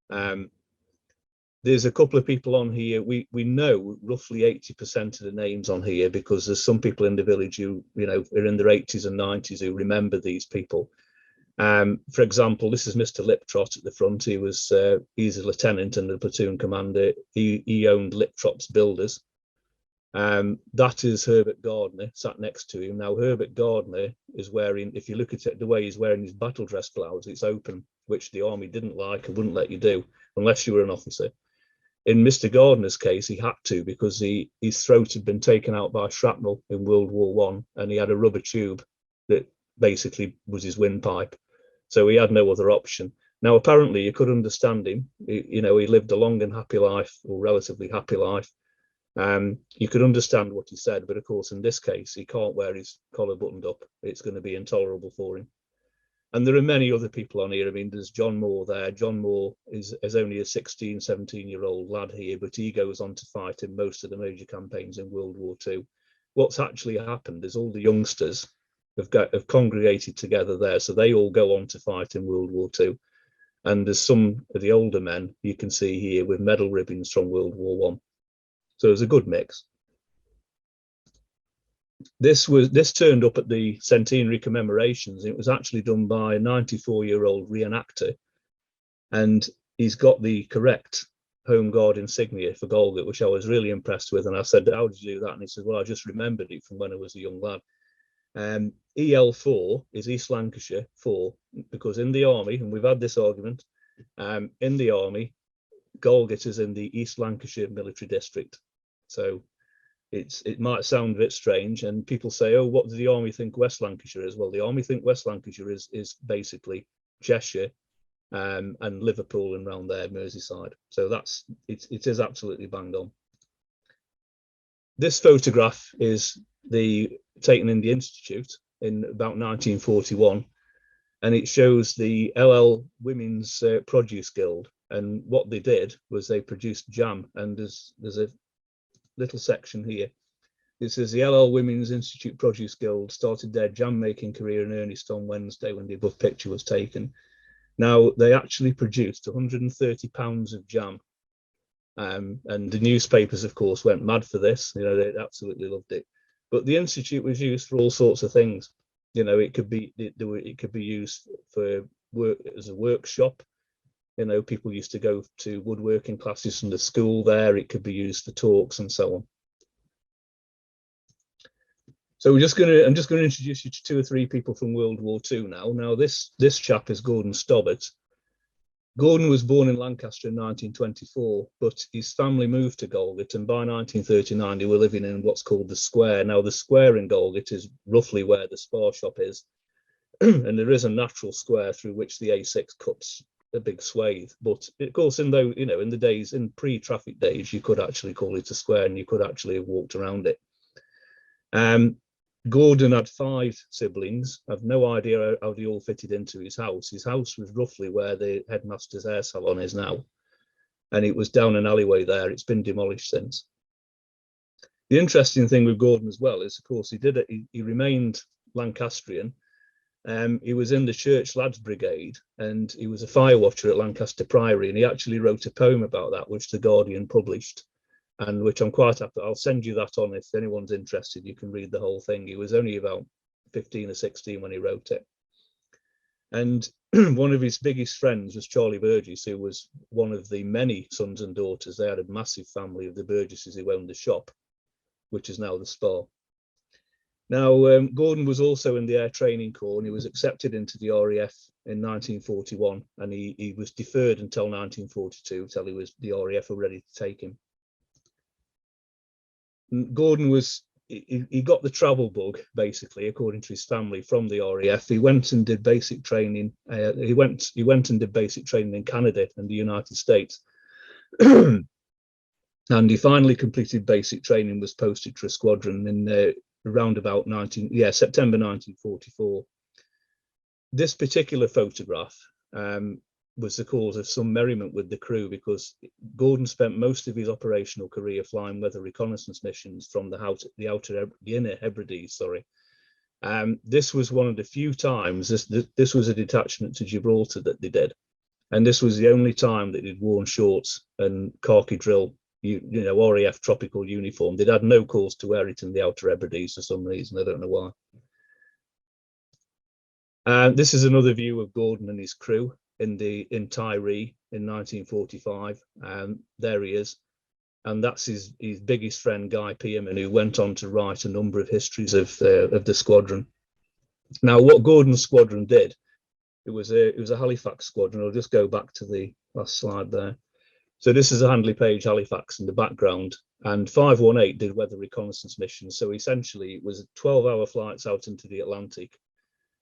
that. There's a couple of people on here. We know roughly 80% of the names on here because there's some people in the village who, you know, are in their 80s and 90s who remember these people. For example, this is Mr. Liptrot at the front. He's a lieutenant and the platoon commander. He owned Liptrot's Builders. That is Herbert Gardner sat next to him. Now, Herbert Gardner is wearing, if you look at it, the way he's wearing his battle dress blouse, it's open, which the army didn't like and wouldn't let you do unless you were an officer. In Mr. Gardner's case, he had to because his throat had been taken out by shrapnel in World War One, and he had a rubber tube that basically was his windpipe. So he had no other option. Now, apparently, you could understand him. You know, he lived a long and happy life, or relatively happy life. You could understand what he said, but of course, in this case, he can't wear his collar buttoned up. It's going to be intolerable for him. And there are many other people on here. I mean, there's John Moore there. John Moore is only a 16, 17-year-old lad here, but he goes on to fight in most of the major campaigns in World War II. What's actually happened is all the youngsters have congregated together there, so they all go on to fight in World War II. And there's some of the older men you can see here with medal ribbons from World War One. So it's a good mix. This turned up at the centenary commemorations. It was actually done by a 94-year-old reenactor, and he's got the correct Home Guard insignia for Golgot, which I was really impressed with. And I said, "How did you do that?" And he said, "Well, I just remembered it from when I was a young lad." EL4 is East Lancashire 4, because in the army, and we've had this argument, in the army, Golgot is in the East Lancashire military district. So it might sound a bit strange, and people say, "Oh, what does the army think West Lancashire is?" Well, the army think West Lancashire is basically Cheshire, and Liverpool and round there, Merseyside. So it is absolutely banged on. This photograph is taken in the Institute in about 1941, and it shows the Ellel Women's Produce Guild. And what they did was they produced jam, and there's a little section here. It says the Ellel Women's Institute Produce Guild started their jam making career in earnest on Wednesday when the above picture was taken. Now, they actually produced 130 pounds of jam. And the newspapers, of course, went mad for this. You know, they absolutely loved it. But the Institute was used for all sorts of things. You know, it could be used for work as a workshop. You know, people used to go to woodworking classes from the school there. It could be used for talks and so on. So I'm just going to introduce you to 2 or 3 people from World War II now. Now, this chap is Gordon Staubert. Gordon was born in Lancaster in 1924, but his family moved to Golgot, and by 1939 they were living in what's called the Square. Now, the Square in Golgot is roughly where the Spar shop is, and there is a natural square through which the A6 cuts a big swathe. But of course, in the days, in pre-traffic days, you could actually call it a square, and you could actually have walked around it. Gordon had 5 siblings. I've no idea how they all fitted into his house. His house was roughly where the headmaster's hair salon is now, and it was down an alleyway there. It's been demolished since. The interesting thing with Gordon as well is, of course, he remained Lancastrian. He was in the Church Lads Brigade, and he was a fire watcher at Lancaster Priory, and he actually wrote a poem about that, which the Guardian published, and which I'm quite happy. I'll send you that on if anyone's interested. You can read the whole thing. He was only about 15 or 16 when he wrote it. And one of his biggest friends was Charlie Burgess, who was one of the many sons and daughters. They had a massive family of the Burgesses who owned the shop, which is now the Spar. Now, Gordon was also in the Air Training Corps, and he was accepted into the RAF in 1941, and he was deferred until 1942, until the RAF were ready to take him. Gordon he got the travel bug, basically, according to his family, from the RAF. He went and did basic training. He went and did basic training in Canada and the United States. And he finally completed basic training, was posted to a squadron in around about September 1944. This particular photograph was the cause of some merriment with the crew, because Gordon spent most of his operational career flying weather reconnaissance missions from the inner Hebrides. This was one of the few times this was a detachment to Gibraltar that they did, and this was the only time that they'd worn shorts and khaki drill, RAF tropical uniform. They'd had no cause to wear it in the Outer Hebrides for some reason. I don't know why. This is another view of Gordon and his crew in Tiree in 1945. There he is, and that's his biggest friend, Guy Pearman, who went on to write a number of histories of the squadron. Now, what Gordon's squadron did, it was a Halifax squadron. I'll just go back to the last slide there. So this is a Handley Page Halifax in the background, and 518 did weather reconnaissance missions. So essentially, it was 12-hour flights out into the Atlantic.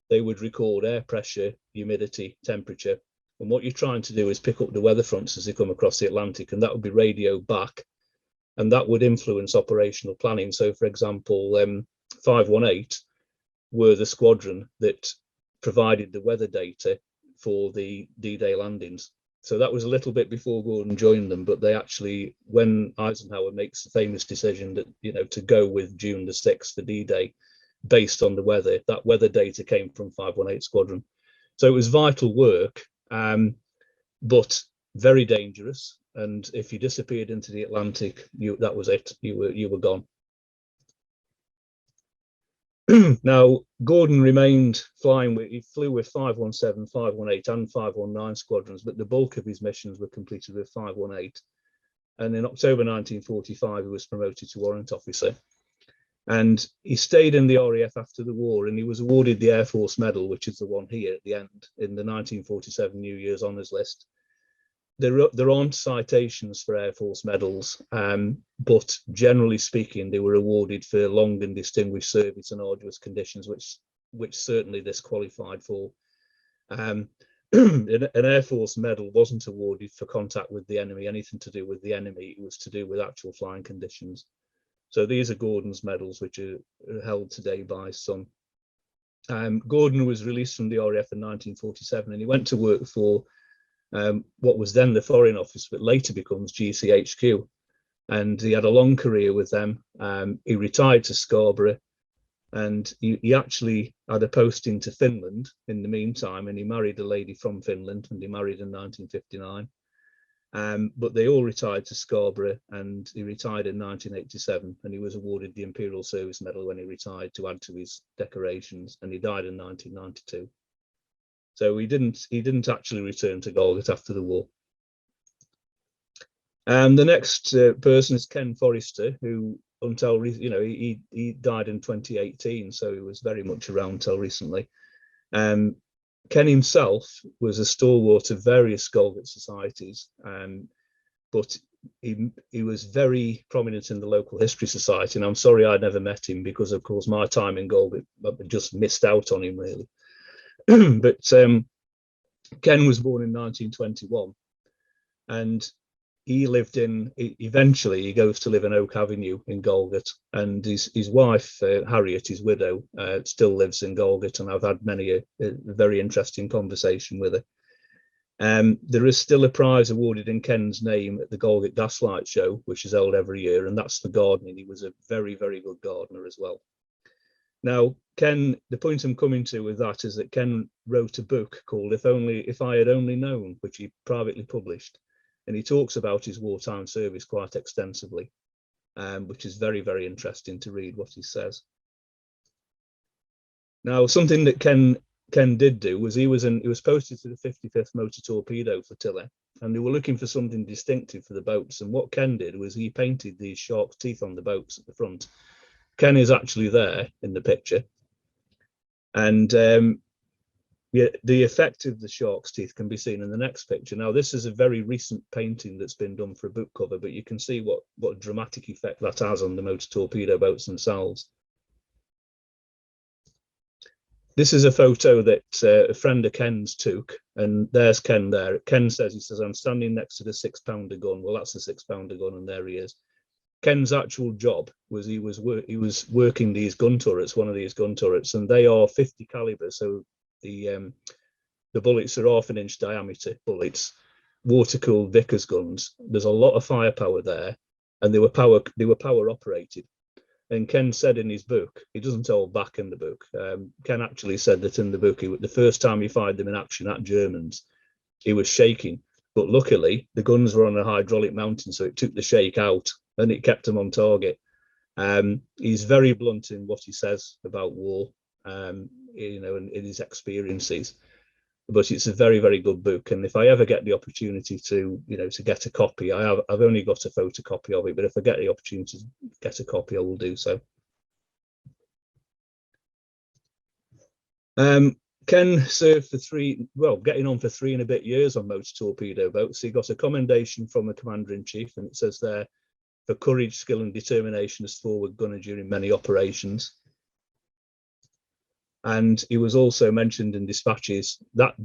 They would record air pressure, humidity, temperature, and what you're trying to do is pick up the weather fronts as they come across the Atlantic, and that would be radioed back, and that would influence operational planning. So, for example, 518 were the squadron that provided the weather data for the D-Day landings. So that was a little bit before Gordon joined them, but they actually, when Eisenhower makes the famous decision that, to go with June the 6th for D-Day, based on the weather, that weather data came from 518 Squadron. So it was vital work, but very dangerous. And if you disappeared into the Atlantic, that was it. You were gone. Now, Gordon remained flying he flew with 517, 518 and 519 squadrons, but the bulk of his missions were completed with 518. And in October 1945, he was promoted to warrant officer. And he stayed in the RAF after the war, and he was awarded the Air Force Medal, which is the one here at the end, in the 1947 New Year's Honours List. There aren't citations for Air Force medals, but generally speaking, they were awarded for long and distinguished service and arduous conditions, which certainly this qualified for. an Air Force medal wasn't awarded for contact with the enemy, anything to do with the enemy. It was to do with actual flying conditions. So these are Gordon's medals, which are held today by some. Gordon was released from the RAF in 1947, and he went to work for what was then the Foreign Office, but later becomes GCHQ. And he had a long career with them. He retired to Scarborough, and he actually had a posting to Finland in the meantime, and he married a lady from Finland, and he married in 1959. But they all retired to Scarborough, and he retired in 1987, and he was awarded the Imperial Service Medal when he retired to add to his decorations, and he died in 1992. So he didn't actually return to Golgot after the war. And the next person is Ken Forrester, who until he died in 2018, so he was very much around until recently. Ken himself was a stalwart of various Golgot societies, but he was very prominent in the local history society, and I'm sorry I never met him because, of course, my time in Golgot, I just missed out on him really. But Ken was born in 1921, and eventually he goes to live in Oak Avenue in Golgot, and his wife, Harriet, his widow, still lives in Golgot, and I've had many a very interesting conversation with her. There is still a prize awarded in Ken's name at the Golgot Gaslight Show, which is held every year, and that's for gardening. He was a very, very good gardener as well. Now, Ken, the point I'm coming to with that is that Ken wrote a book called If I Had Only Known, which he privately published. And he talks about his wartime service quite extensively, which is very, very interesting to read what he says. Now, something that Ken did do was he was posted to the 55th Motor Torpedo Flotilla, and they were looking for something distinctive for the boats. And what Ken did was he painted these shark's teeth on the boats at the front. Ken is actually there in the picture, and the effect of the shark's teeth can be seen in the next picture. Now, this is a very recent painting that's been done for a book cover, but you can see what dramatic effect that has on the motor torpedo boats themselves. This is a photo that a friend of Ken's took, and there's Ken there. Ken says, I'm standing next to the 6-pounder gun. Well, that's the 6-pounder gun, and there he is. Ken's actual job was he was working these gun turrets, one of these gun turrets, and they are 50 caliber, so the bullets are 1/2 inch diameter bullets, water-cooled Vickers guns. There's a lot of firepower there, and they were power operated. And Ken said in his book, he doesn't hold back in the book. Ken actually said that in the book, the first time he fired them in action at Germans, he was shaking, but luckily the guns were on a hydraulic mounting, so it took the shake out and it kept him on target. He's very blunt in what he says about war. And in his experiences, but it's a very, very good book. And if I ever get the opportunity to get a copy, I've only got a photocopy of it, but if I get the opportunity to get a copy, I will do so. Ken served for getting on for 3 and a bit years on motor torpedo boats. He got a commendation from the commander-in-chief, and it says there, for courage, skill and determination as forward gunner during many operations. And he was also mentioned in dispatches that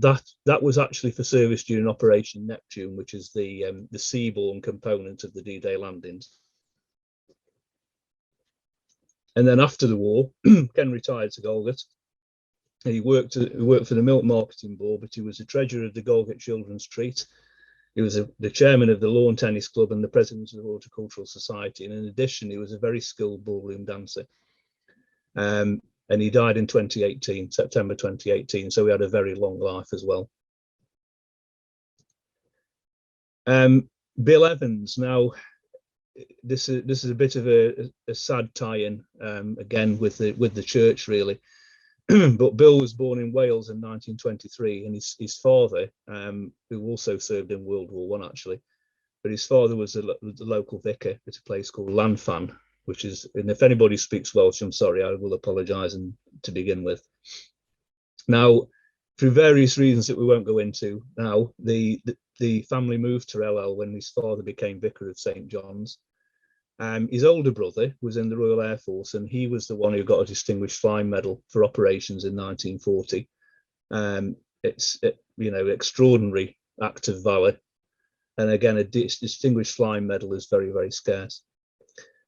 was actually for service during Operation Neptune, which is the seaborne component of the D-Day landings. And then after the war, Ken retired to Golgot. He worked for the Milk Marketing Board, but he was the treasurer of the Golgot Children's Treat. He was the chairman of the Lawn Tennis Club and the president of the Horticultural Society. And in addition, he was a very skilled ballroom dancer. And he died in 2018, September 2018. So he had a very long life as well. Bill Evans. Now, this is a bit of a sad tie-in again with the church really. But Bill was born in Wales in 1923, and his father, who also served in World War I actually, but his father was the local vicar at a place called Llanfan, which is, and if anybody speaks Welsh, I'm sorry, I will apologise to begin with. Now, through various reasons that we won't go into now, the family moved to Ellel when his father became vicar of St. John's. His older brother was in the Royal Air Force, and he was the one who got a Distinguished Flying Medal for operations in 1940. extraordinary act of valor. And again, a distinguished flying medal is very, very scarce.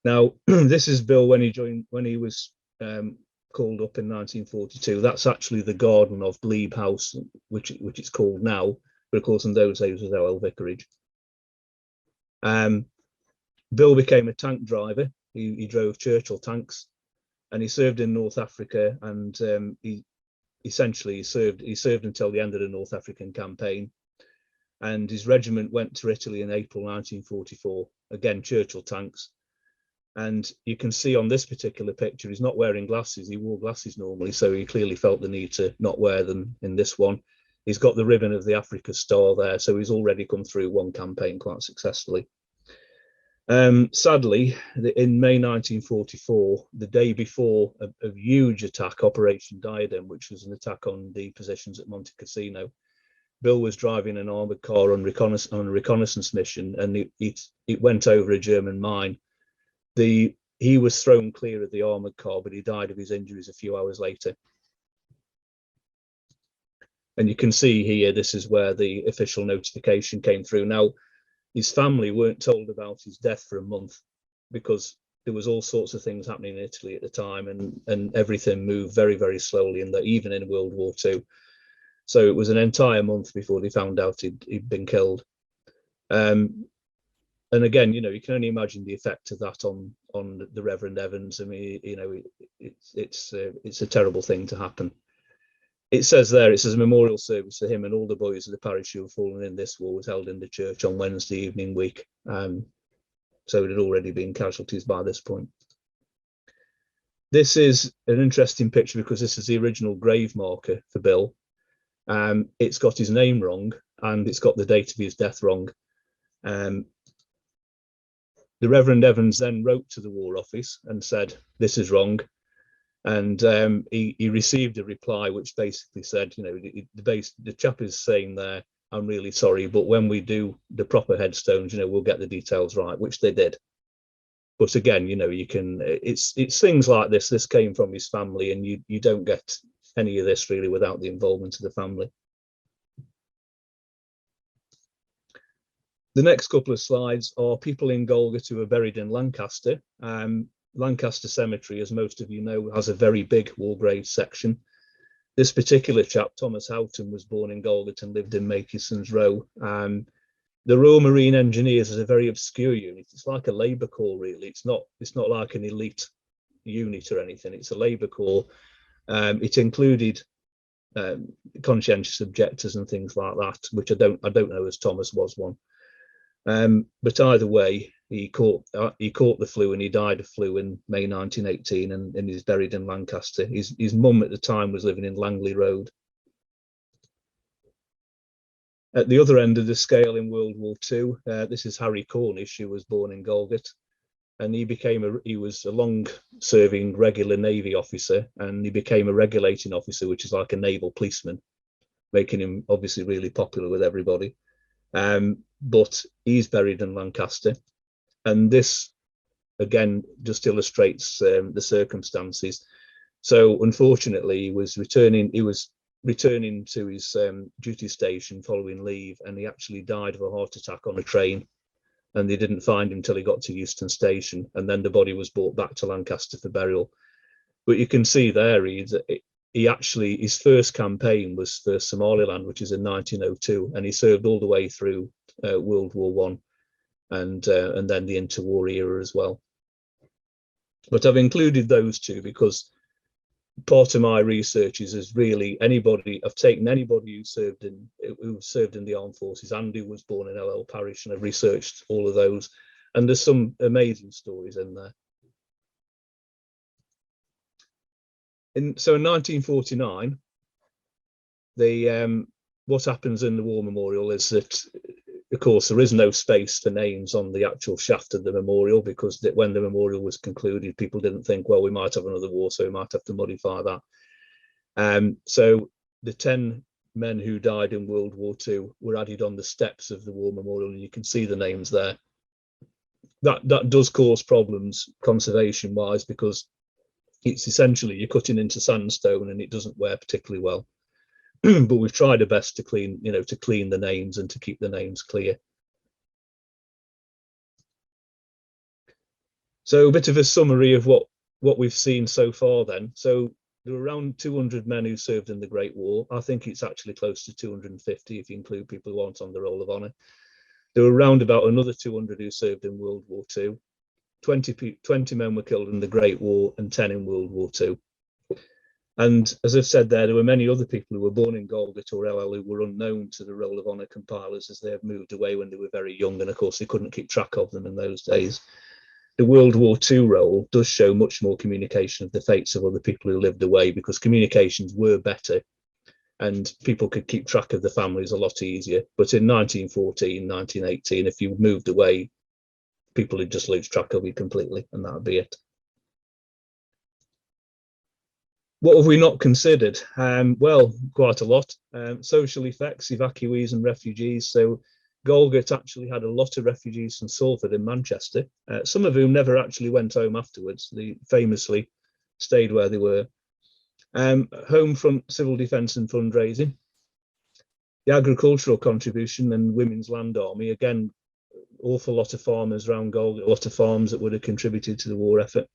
Now, this is Bill when he was called up in 1942. That's actually the garden of Glebe House, which it's called now, but of course in those days was Ellel Vicarage. Bill became a tank driver. He drove Churchill tanks, and he served in North Africa, and he served until the end of the North African campaign. And his regiment went to Italy in April 1944, again Churchill tanks. And you can see on this particular picture, he's not wearing glasses. He wore glasses normally, so he clearly felt the need to not wear them in this one. He's got the ribbon of the Africa Star there, so he's already come through one campaign quite successfully. Sadly, in May 1944, the day before a huge attack, Operation Diadem, which was an attack on the positions at Monte Cassino, Bill was driving an armoured car on a reconnaissance mission, and it went over a German mine. He was thrown clear of the armoured car, but he died of his injuries a few hours later. And you can see here, this is where the official notification came through. Now, his family weren't told about his death for a month because there was all sorts of things happening in Italy at the time, and everything moved very, very slowly, and that even in World War II. So it was an entire month before they found out he'd been killed. And again, you can only imagine the effect of that on the Reverend Evans. I mean, it's a terrible thing to happen. It says a memorial service for him and all the boys of the parish who have fallen in this war was held in the church on Wednesday evening week. So it had already been casualties by this point. This is an interesting picture because this is the original grave marker for Bill. It's got his name wrong and it's got the date of his death wrong. The Reverend Evans then wrote to the War Office and said, this is wrong. And he received a reply which basically said, the chap is saying there, I'm really sorry, but when we do the proper headstones, we'll get the details right, which they did. But again, it's things like this. This came from his family, and you don't get any of this really without the involvement of the family. The next couple of slides are people in Golgot who are buried in Lancaster. Lancaster Cemetery, as most of you know, has a very big war graves section. This particular chap, Thomas Houghton, was born in Golgot and lived in Makison's Row. The Royal Marine Engineers is a very obscure unit. It's like a labour corps, really. It's not like an elite unit or anything. It's a labour corps. It included conscientious objectors and things like that, which I don't know as Thomas was one. But either way, he caught the flu and he died of flu in May 1918, and he's buried in Lancaster. His mum at the time was living in Langley Road. At the other end of the scale in World War II, this is Harry Cornish, who was born in Golgot, and he was a long-serving regular Navy officer, and he became a regulating officer, which is like a naval policeman, making him obviously really popular with everybody. But he's buried in Lancaster, and this again just illustrates the circumstances. So unfortunately, he was returning to his duty station following leave, and he actually died of a heart attack on a train, and they didn't find him till he got to Euston Station, and then the body was brought back to Lancaster for burial. But you can see there his first campaign was for Somaliland, which is in 1902, and he served all the way through World War I and then the interwar era as well. But I've included those two because part of my research is really I've taken anybody who served in the armed forces and who was born in Ellel Parish, and I've researched all of those, and there's some amazing stories in there. So in 1949, what happens in the War Memorial is that, of course, there is no space for names on the actual shaft of the memorial, because when the memorial was concluded, people didn't think, well, we might have another war, so we might have to modify that. So the 10 men who died in World War II were added on the steps of the War Memorial, and you can see the names there. That does cause problems conservation-wise, because it's essentially you're cutting into sandstone and it doesn't wear particularly well. but we've tried our best to clean the names and to keep the names clear. So a bit of a summary of what we've seen so far then. So there were around 200 men who served in the Great War. I think it's actually close to 250 if you include people who aren't on the Roll of Honour. There were around about another 200 who served in World War II. 20 men were killed in the Great War and 10 in World War II. And as I've said there were many other people who were born in Golgot or Ellel who were unknown to the Roll of Honour compilers as they had moved away when they were very young, and of course they couldn't keep track of them in those days. The World War II roll does show much more communication of the fates of other people who lived away, because communications were better and people could keep track of the families a lot easier. But in 1914, 1918, if you moved away, people would just lose track of you completely, and that would be it. What have we not considered? Well, quite a lot. Social effects, evacuees and refugees. So Golgot actually had a lot of refugees from Salford and Manchester, some of whom never actually went home afterwards. They famously stayed where they were. Home front, civil defence and fundraising. The agricultural contribution and Women's Land Army. Again, awful lot of farmers around Golgot, a lot of farms that would have contributed to the war effort.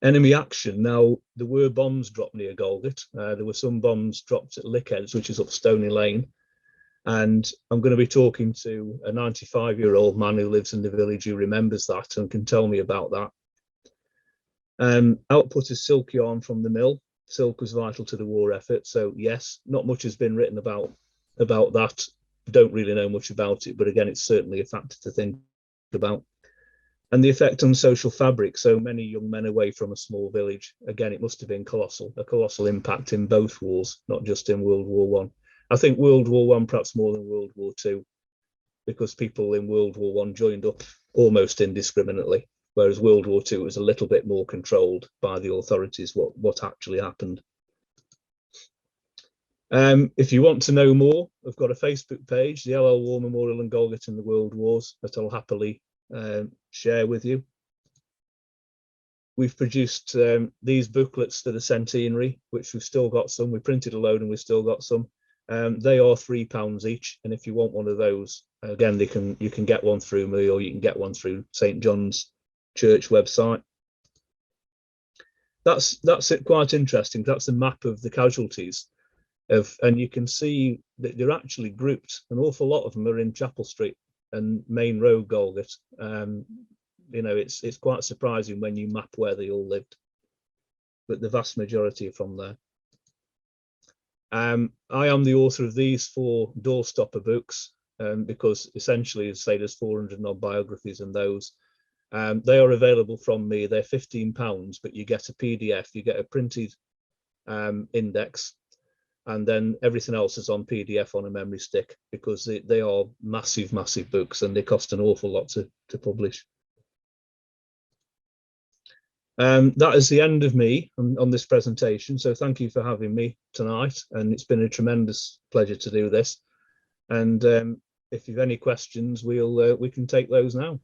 Enemy action. Now, there were bombs dropped near Golgot. There were some bombs dropped at Lickheads, which is up Stony Lane. And I'm going to be talking to a 95-year-old man who lives in the village who remembers that and can tell me about that. Output of silk yarn from the mill. Silk was vital to the war effort. So yes, not much has been written about that. Don't really know much about it, but again, it's certainly a factor to think about. And the effect on social fabric. So many young men away from a small village. Again, it must have been a colossal impact in both wars, not just in World War One. I think World War One perhaps more than World War Two, because people in World War One joined up almost indiscriminately, whereas World War Two was a little bit more controlled by the authorities what actually happened. If you want to know more, I've got a Facebook page, the Ellel War Memorial and Golgot in the World Wars, that I'll happily share with you. We've produced these booklets for the centenary, which we've still got some. We printed a load and we've still got some. They are £3 each, and if you want one of those, again, you can get one through me, or you can get one through St John's Church website. That's it, quite interesting. That's a map of the casualties and you can see that they're actually grouped. An awful lot of them are in Chapel Street and Main Road, Golgot. It's quite surprising when you map where they all lived, but the vast majority are from there. I am the author of these 4 doorstopper books, because essentially, as I say, there's 400 odd biographies in those. They are available from me. They're £15, but you get a PDF, you get a printed index, and then everything else is on PDF on a memory stick, because they are massive books and they cost an awful lot to publish. That is the end of me on this presentation. So thank you for having me tonight, and it's been a tremendous pleasure to do this. And if you've any questions, we can take those now.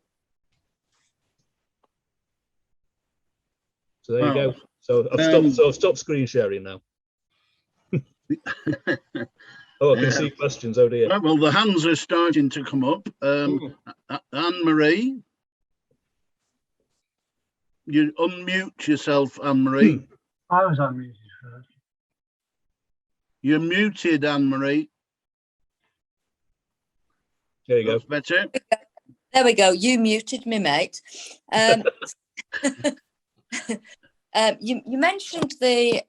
So there you go. So I've stopped screen sharing now. Oh, I can see questions. Oh dear. Well, the hands are starting to come up. Anne-Marie, you unmute yourself, Anne-Marie. I was unmuted first. You're muted, Anne-Marie. There you go. That's better. There we go. You muted me, mate. You mentioned the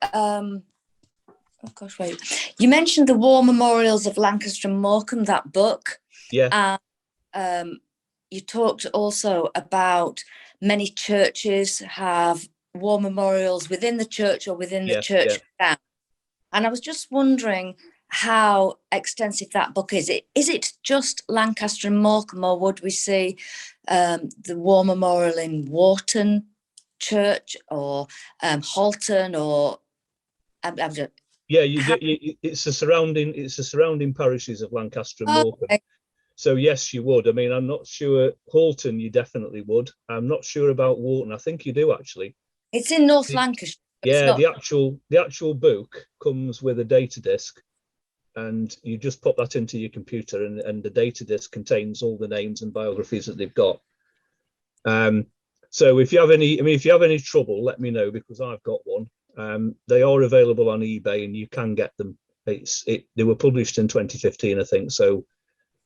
you mentioned the War Memorials of Lancaster and Morecambe, that book. Yeah. You talked also about many churches have war memorials within the church or within the church ground. And I was just wondering how extensive that book is. Is it just Lancaster and Morecambe, or would we see the war memorial in Wharton Church or Halton, or yeah, it's the surrounding parishes of Lancaster and Morecambe. Okay. So yes, you would. I mean, I'm not sure. Halton, you definitely would. I'm not sure about Wharton. I think you do, actually. It's in North Lancashire. Yeah, the actual book comes with a data disk, and you just pop that into your computer, and the data disk contains all the names and biographies that they've got. So if you have any trouble, let me know, because I've got one. They are available on eBay, and you can get them. They were published in 2015, I think, so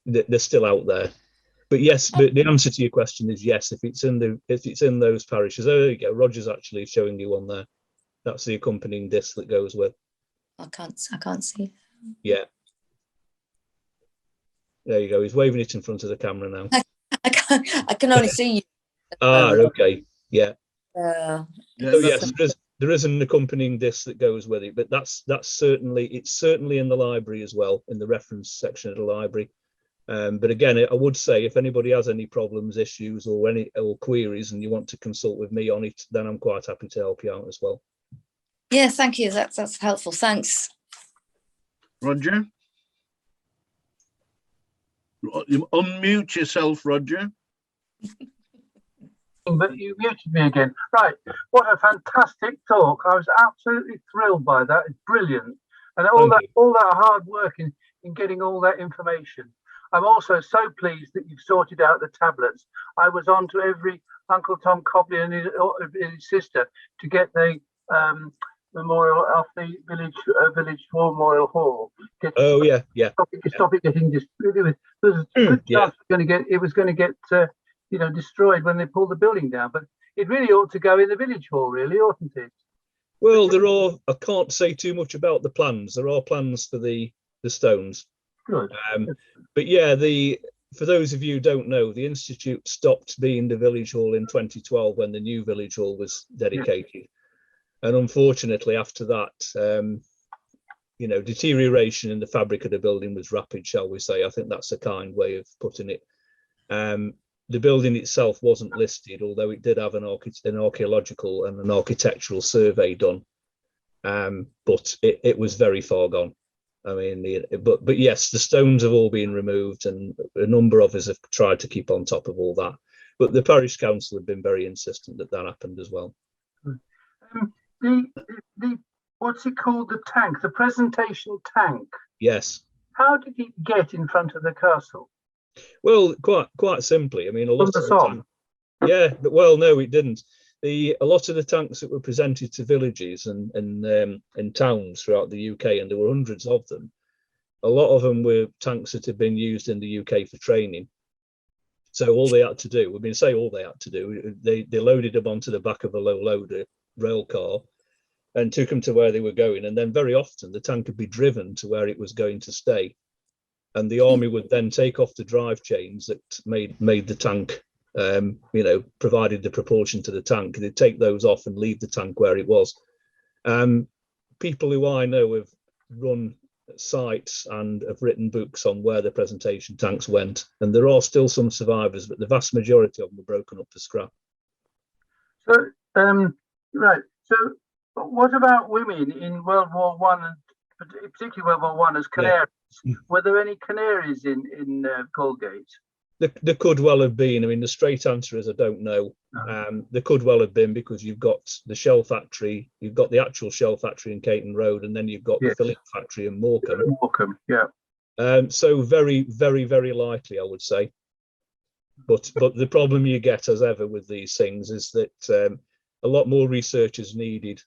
they're still out there. But yes, but the answer to your question is yes. If it's in those parishes, there you go. Roger's actually showing you one there. That's the accompanying disc that goes with. I can't see. Yeah. There you go. He's waving it in front of the camera now. I can only see you. Okay. Yeah. Yeah. So yes, there is an accompanying disc that goes with it, but it's certainly in the library as well, in the reference section of the library. But again, I would say if anybody has any problems, issues, or queries, and you want to consult with me on it, then I'm quite happy to help you out as well. Yeah, thank you. That's helpful. Thanks. Roger? You unmute yourself, Roger. But you muted me again. Right. What a fantastic talk. I was absolutely thrilled by that. It's brilliant. And all that hard work in getting all that information. I'm also so pleased that you've sorted out the tablets. I was on to every Uncle Tom Cobley and his sister to get the memorial of the village memorial hall. Stop it getting destroyed. There's a good chance it was going to get destroyed when they pulled the building down. But it really ought to go in the village hall, really, oughtn't it? Well, I can't say too much about the plans. There are plans for the stones. Good. But yeah, for those of you who don't know, the Institute stopped being the village hall in 2012 when the new village hall was dedicated. Yeah. And unfortunately, after that, deterioration in the fabric of the building was rapid, shall we say. I think that's a kind way of putting it. The building itself wasn't listed, although it did have an archaeological and an architectural survey done. But it was very far gone. I mean, but yes, the stones have all been removed, and a number of us have tried to keep on top of all that. But the parish council have been very insistent that happened as well. The what's it called? The tank, the presentation tank. Yes. How did it get in front of the castle? Well, quite simply. I mean, a lot of the song. Yeah, but well, no, it didn't. A lot of the tanks that were presented to villages and towns throughout the UK, and there were hundreds of them. A lot of them were tanks that had been used in the UK for training. So all they had to do, they loaded them onto the back of a low loader rail car and took them to where they were going. And then very often the tank could be driven to where it was going to stay. And the army would then take off the drive chains that made the tank, provided the propulsion to the tank. They'd take those off and leave the tank where it was. People who I know have run sites and have written books on where the presentation tanks went. And there are still some survivors, but the vast majority of them were broken up for scrap. So, right. So what about women in World War I, and particularly World War I, as canaries? Yeah. Were there any canaries in Galgate? There could well have been. I mean, the straight answer is I don't know. There could well have been, because you've got the shell factory, you've got the actual shell factory in Caton Road, and then you've got the filling factory in Morecambe. Yeah. So very, very, very likely, I would say. But the problem you get, as ever with these things, is that a lot more research is needed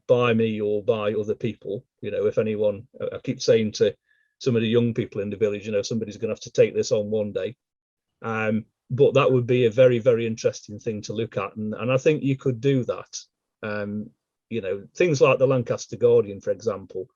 by me or by other people. If anyone, I keep saying to some of the young people in the village, somebody's going to have to take this on one day. But that would be a very, very interesting thing to look at. And I think you could do that. Things like the Lancaster Guardian, for example,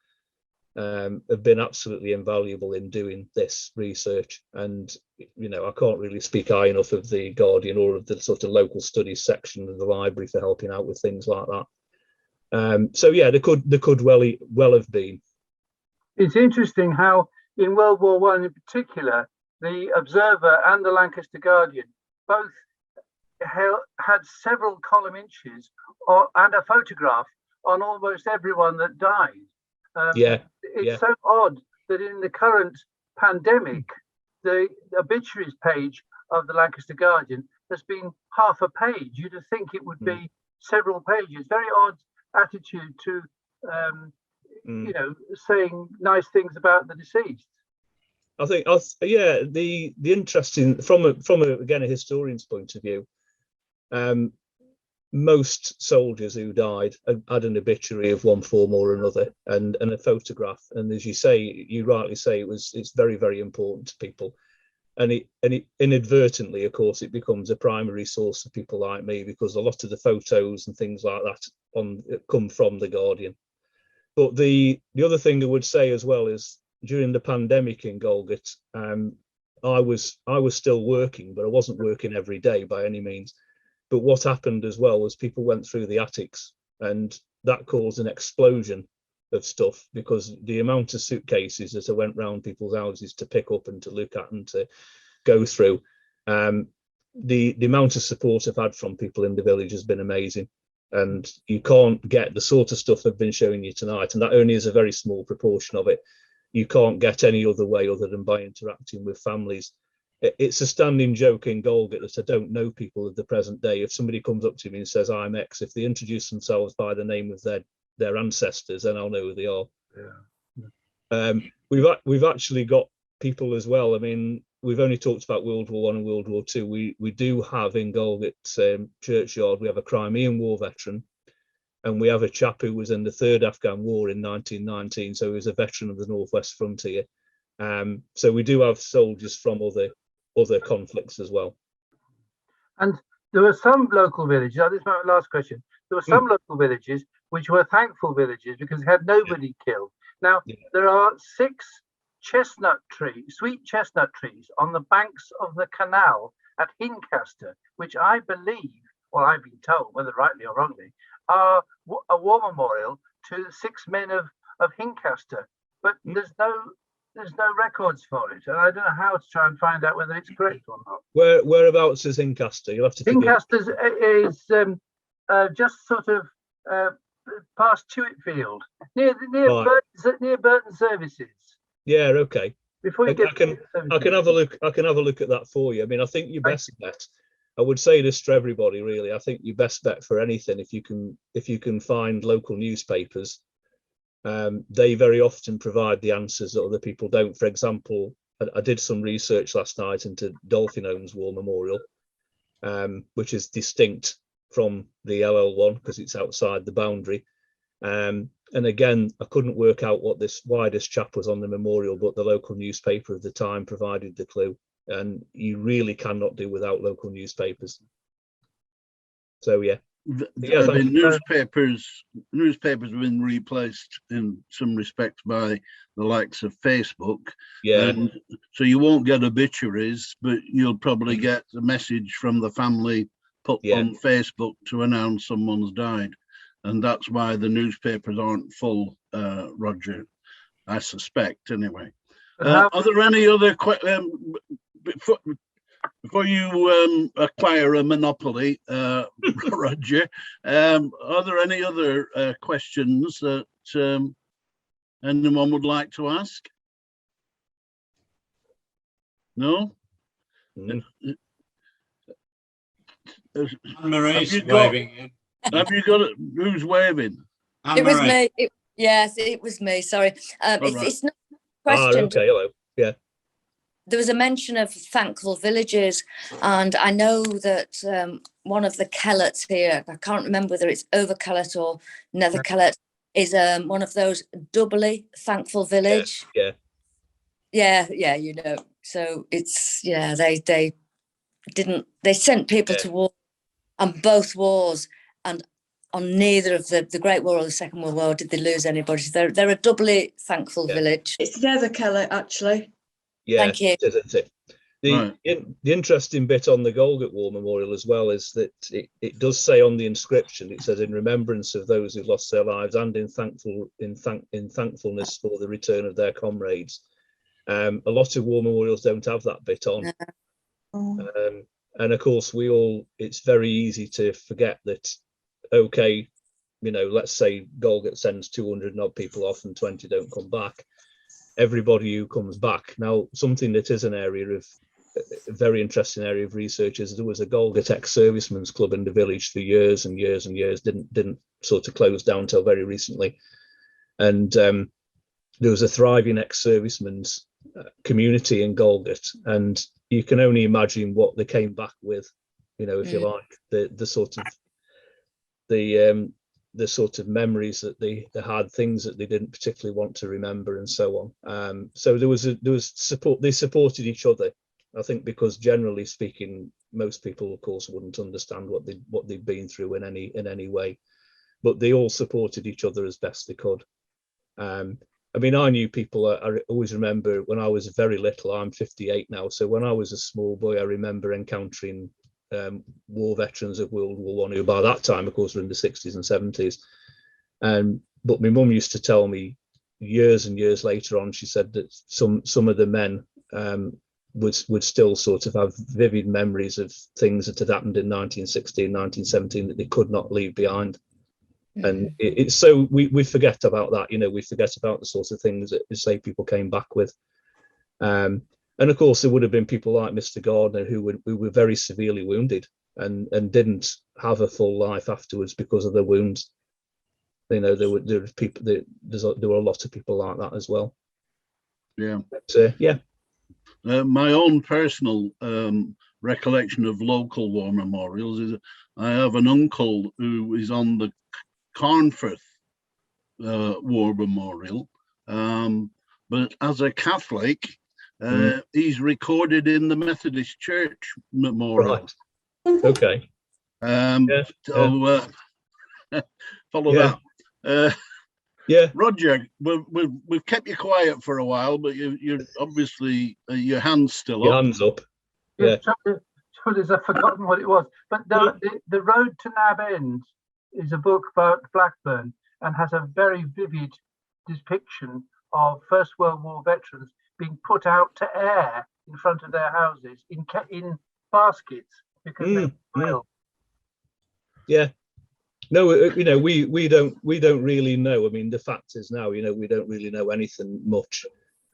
have been absolutely invaluable in doing this research. And, I can't really speak high enough of the Guardian or of the sort of local studies section of the library for helping out with things like that. So yeah, there could well have been. It's interesting how in World War I in particular, the Observer and the Lancaster Guardian both had several column inches and a photograph on almost everyone that died. It's so odd that in the current pandemic, the obituaries page of the Lancaster Guardian has been half a page. You'd think it would be several pages. Very odd attitude to, you know, saying nice things about the deceased. I think, yeah, the interesting from again a historian's point of view, most soldiers who died had an obituary of one form or another, and a photograph. And as you say, you rightly say, it's very, very important to people. And it inadvertently, of course, it becomes a primary source of people like me, because a lot of the photos and things like that come from the Guardian. But the other thing I would say as well is, during the pandemic in Golgot, I was still working, but I wasn't working every day by any means. But what happened as well was people went through the attics, and that caused an explosion of stuff, because the amount of suitcases that I went round people's houses to pick up and to look at and to go through, the amount of support I've had from people in the village has been amazing. And you can't get the sort of stuff I've been showing you tonight, and that only is a very small proportion of it. You can't get any other way other than by interacting with families. It's a standing joke in Golgot that I don't know people of the present day. If somebody comes up to me and says, I'm X, if they introduce themselves by the name of their ancestors, then I'll know who they are. Yeah. We've actually got people as well. I mean, we've only talked about World War I and World War II. We do have in Golgot churchyard, we have a Crimean War veteran, and we have a chap who was in the Third Afghan War in 1919, so he was a veteran of the Northwest Frontier. So we do have soldiers from other conflicts as well. And there were some local villages, this is my last question, there were some local villages which were thankful villages because they had nobody killed. Now, there are 6 sweet chestnut trees on the banks of the canal at Lancaster, which I believe, well, I've been told, whether rightly or wrongly, are a war memorial to the 6 men of Lancaster, but there's no records for it, and I don't know how to try and find out whether it's correct or not. Whereabouts is Lancaster? You'll have to. Lancaster is just sort of past Chewitfield, near Burton Services. Yeah, okay. Before you I can have a look. I can have a look at that for you. I mean, I think your best bet. I would say this to everybody, really. I think your best bet for anything, if you can find local newspapers, they very often provide the answers that other people don't. For example, I did some research last night into Dolphin Homes War Memorial, which is distinct from the LL one because it's outside the boundary. And again, I couldn't work out why this chap was on the memorial, but the local newspaper of the time provided the clue. And you really cannot do without local newspapers. So yeah. Newspapers have been replaced in some respects by the likes of Facebook. Yeah. And so you won't get obituaries, but you'll probably get a message from the family put on Facebook to announce someone's died. And that's why the newspapers aren't full, Roger, I suspect, anyway. Are there any other questions? Before you acquire a monopoly, Roger, are there any other questions that anyone would like to ask? No? Marie's waving. Have you got it? Who's waving? It was me. Yes, it was me. Sorry. It's not a question. Okay, hello. Yeah. There was a mention of thankful villages, and I know that one of the Kellets here, I can't remember whether it's Over Kellet or Nether Kellet, is one of those doubly thankful village. Yeah, you know. So it's they sent people to war on both wars, and on neither of the Great War or the Second World War did they lose anybody. So they're a doubly thankful village. It's Nether Kellet, actually. Yeah, thank you. Isn't it? The interesting bit on the Golgot War Memorial as well is that it does say on the inscription, it says, in remembrance of those who've lost their lives and in thankfulness for the return of their comrades. A lot of war memorials don't have that bit on. And of course, it's very easy to forget that, okay, you know, let's say Golgot sends 200 odd people off and 20 don't come back. Everybody who comes back. Now, something that is a very interesting area of research is there was a Golgot ex-servicemen's club in the village for years and years and years, didn't sort of closed down until very recently. And there was a thriving ex-servicemen's community in Golgot, and you can only imagine what they came back with, if you like, the sort of memories that they had, things that they didn't particularly want to remember, and so on. So there was support. They supported each other, I think, because generally speaking, most people, of course, wouldn't understand what they'd been through in any way, but they all supported each other as best they could. I mean, I knew people. I always remember when I was very little. I'm 58 now, so when I was a small boy, I remember encountering war veterans of World War I, who by that time, of course, were in the 60s and 70s. But my mum used to tell me years and years later on, she said that some of the men would still sort of have vivid memories of things that had happened in 1916, 1917 that they could not leave behind. And it's so we forget about that, we forget about the sorts of things that, say, people came back with. And of course, there would have been people like Mr. Gardner who were very severely wounded and didn't have a full life afterwards because of their wounds. There were people. There were a lot of people like that as well. Yeah. But, yeah. My own personal recollection of local war memorials is I have an uncle who is on the Carnforth War Memorial, but as a Catholic, he's recorded in the Methodist Church Memorial. Right. Okay. Follow that. Yeah, Roger, we've kept you quiet for a while, but you're obviously your hand's still your up. hands up. Yeah. I've forgotten what it was, but the Road to Nab End is a book about Blackburn and has a very vivid depiction of First World War veterans being put out to air in front of their houses in baskets because they were ill. Yeah. No, we don't really know. I mean, the fact is now, we don't really know anything much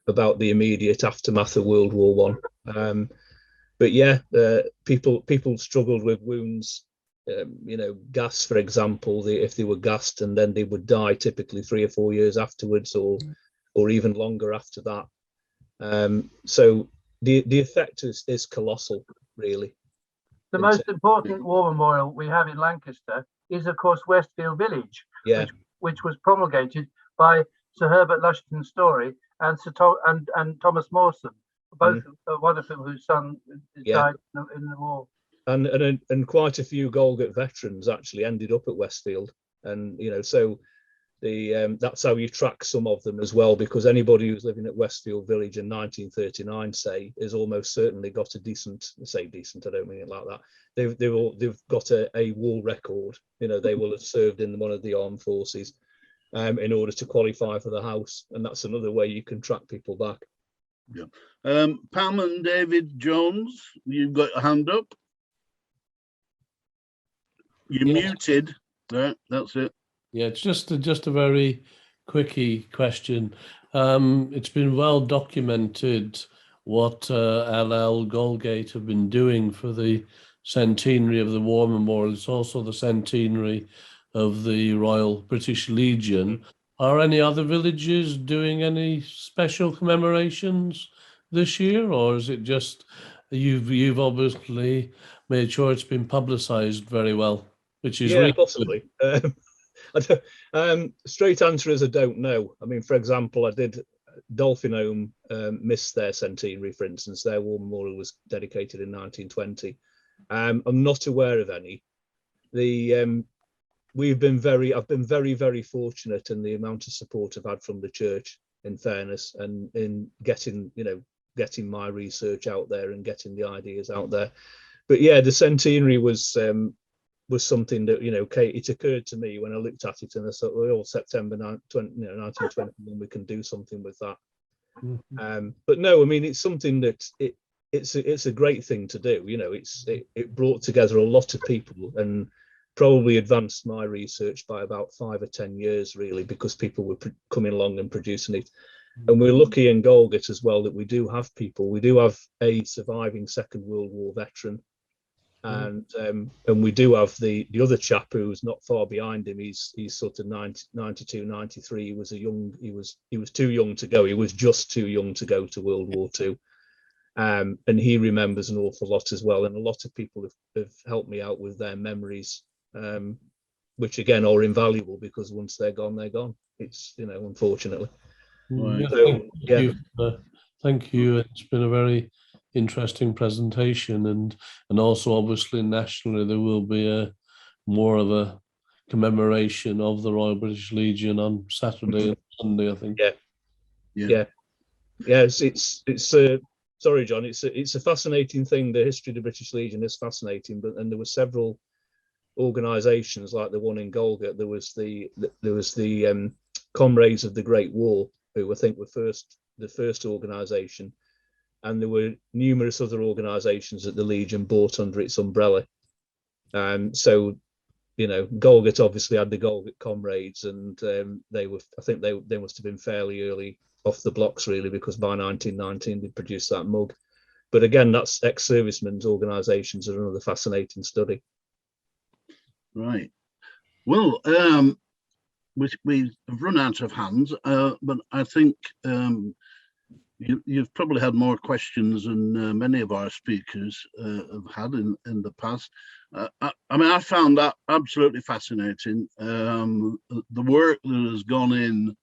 about the immediate aftermath of World War I. But yeah, people struggled with wounds. Gas, for example, if they were gassed, and then they would die typically 3 or 4 years afterwards, or even longer after that. So the effect is colossal, really. The most important war memorial we have in Lancaster is, of course, Westfield Village, which was promulgated by Sir Herbert Lushington Story and and Thomas Mawson, both one of them whose son died in the war. And quite a few Golgot veterans actually ended up at Westfield, and so that's how you track some of them as well, because anybody who's living at Westfield Village in 1939, say, is almost certainly got a decent, I don't mean it like that. They've got a war record. They will have served in one of the armed forces in order to qualify for the house, and that's another way you can track people back. Yeah. Pam and David Jones, you've got a hand up. You're muted. Right, that's it. Yeah, it's just a very quickie question. It's been well documented what Ellel Golgate have been doing for the centenary of the War Memorial. It's also the centenary of the Royal British Legion. Are any other villages doing any special commemorations this year, or is it just you've obviously made sure it's been publicised very well, which is really possibly. Straight answer is I don't know. I mean, for example, I did Dolphinholme missed their centenary, for instance. Their war memorial was dedicated in 1920. I'm not aware of any. I've been very, very fortunate in the amount of support I've had from the church, in fairness, and in getting my research out there and getting the ideas out there. But yeah, the centenary was something that, it occurred to me when I looked at it, and I thought, well, September 1921, we can do something with that. But no, I mean, it's something that it's a great thing to do. It brought together a lot of people and probably advanced my research by about 5 or 10 years, really, because people were coming along and producing it. And we're lucky in Golgot as well that we do have people. We do have a surviving Second World War veteran and we do have the other chap who's not far behind him. He's sort of 92, 93. He was too young to go. He was just too young to go to World War II. And he remembers an awful lot as well. And a lot of people have helped me out with their memories, which again are invaluable, because once they're gone, they're gone. It's, unfortunately. Right. So, thank you. It's been a very interesting presentation, and also obviously nationally there will be more of a commemoration of the Royal British Legion on Saturday and Sunday, I think. Yeah. It's sorry, John. It's a fascinating thing. The history of the British Legion is fascinating, and there were several organisations like the one in Golgot. There was the Comrades of the Great War, who I think were the first organisation, and there were numerous other organisations that the Legion bought under its umbrella. So, Golgot obviously had the Golgot Comrades, and they must have been fairly early off the blocks, really, because by 1919 they produced that mug. But again, that's ex-servicemen's organisations are another fascinating study. Right. Well, we've run out of hands, but I think you've probably had more questions than many of our speakers have had in the past. I found that absolutely fascinating. The work that has gone in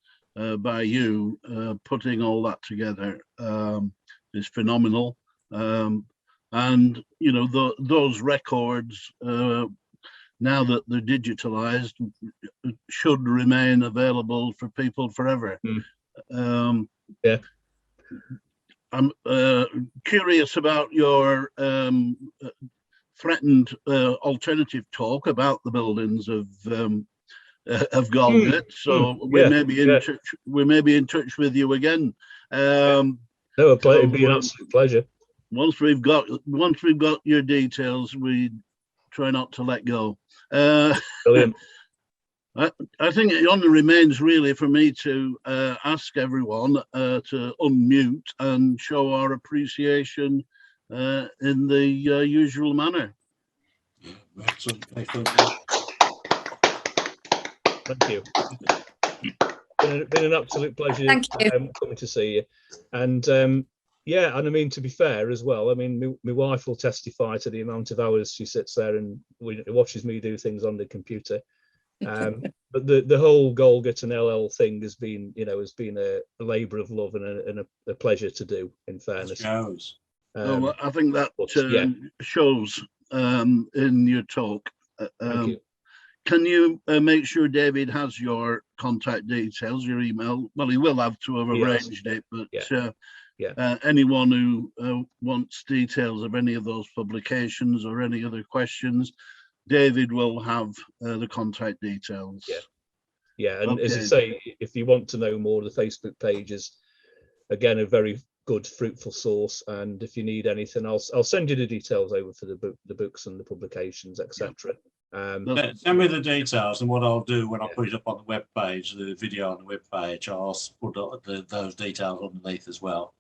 by you putting all that together is phenomenal. And those records, now that they're digitalized, should remain available for people forever. I'm curious about your threatened alternative talk about the buildings of Galgate. So we may be in touch. We may be in touch with you again. No, it'd be an absolute pleasure. Once we've got your details, we try not to let go. Brilliant. I think it only remains really for me to ask everyone to unmute and show our appreciation in the usual manner. Thank you. Been an absolute pleasure coming to see you. And and I mean, to be fair as well, I mean, my wife will testify to the amount of hours she sits there and watches me do things on the computer. But the whole Golgot and Ellel thing has been a labour of love and a pleasure to do, in fairness. Well, I think that shows in your talk. Thank you. Can you make sure David has your contact details, your email? Well, he will have to have arranged it, but anyone who wants details of any of those publications or any other questions, David will have the contact details. And as I say, if you want to know more, the Facebook page is again a very good, fruitful source. And if you need anything else, I'll send you the details over for the books and the publications, etc. Send me the details, and what I'll do when I put it up on the web page, the video on the web page, I'll put those details underneath as well.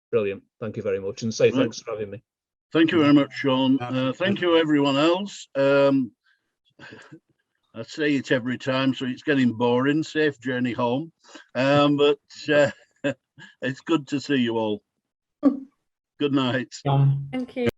Brilliant. Thank you very much, and thanks for having me. Thank you very much, Shaun. Thank you, everyone else. I say it every time, so it's getting boring. Safe journey home. But it's good to see you all. Good night. Thank you.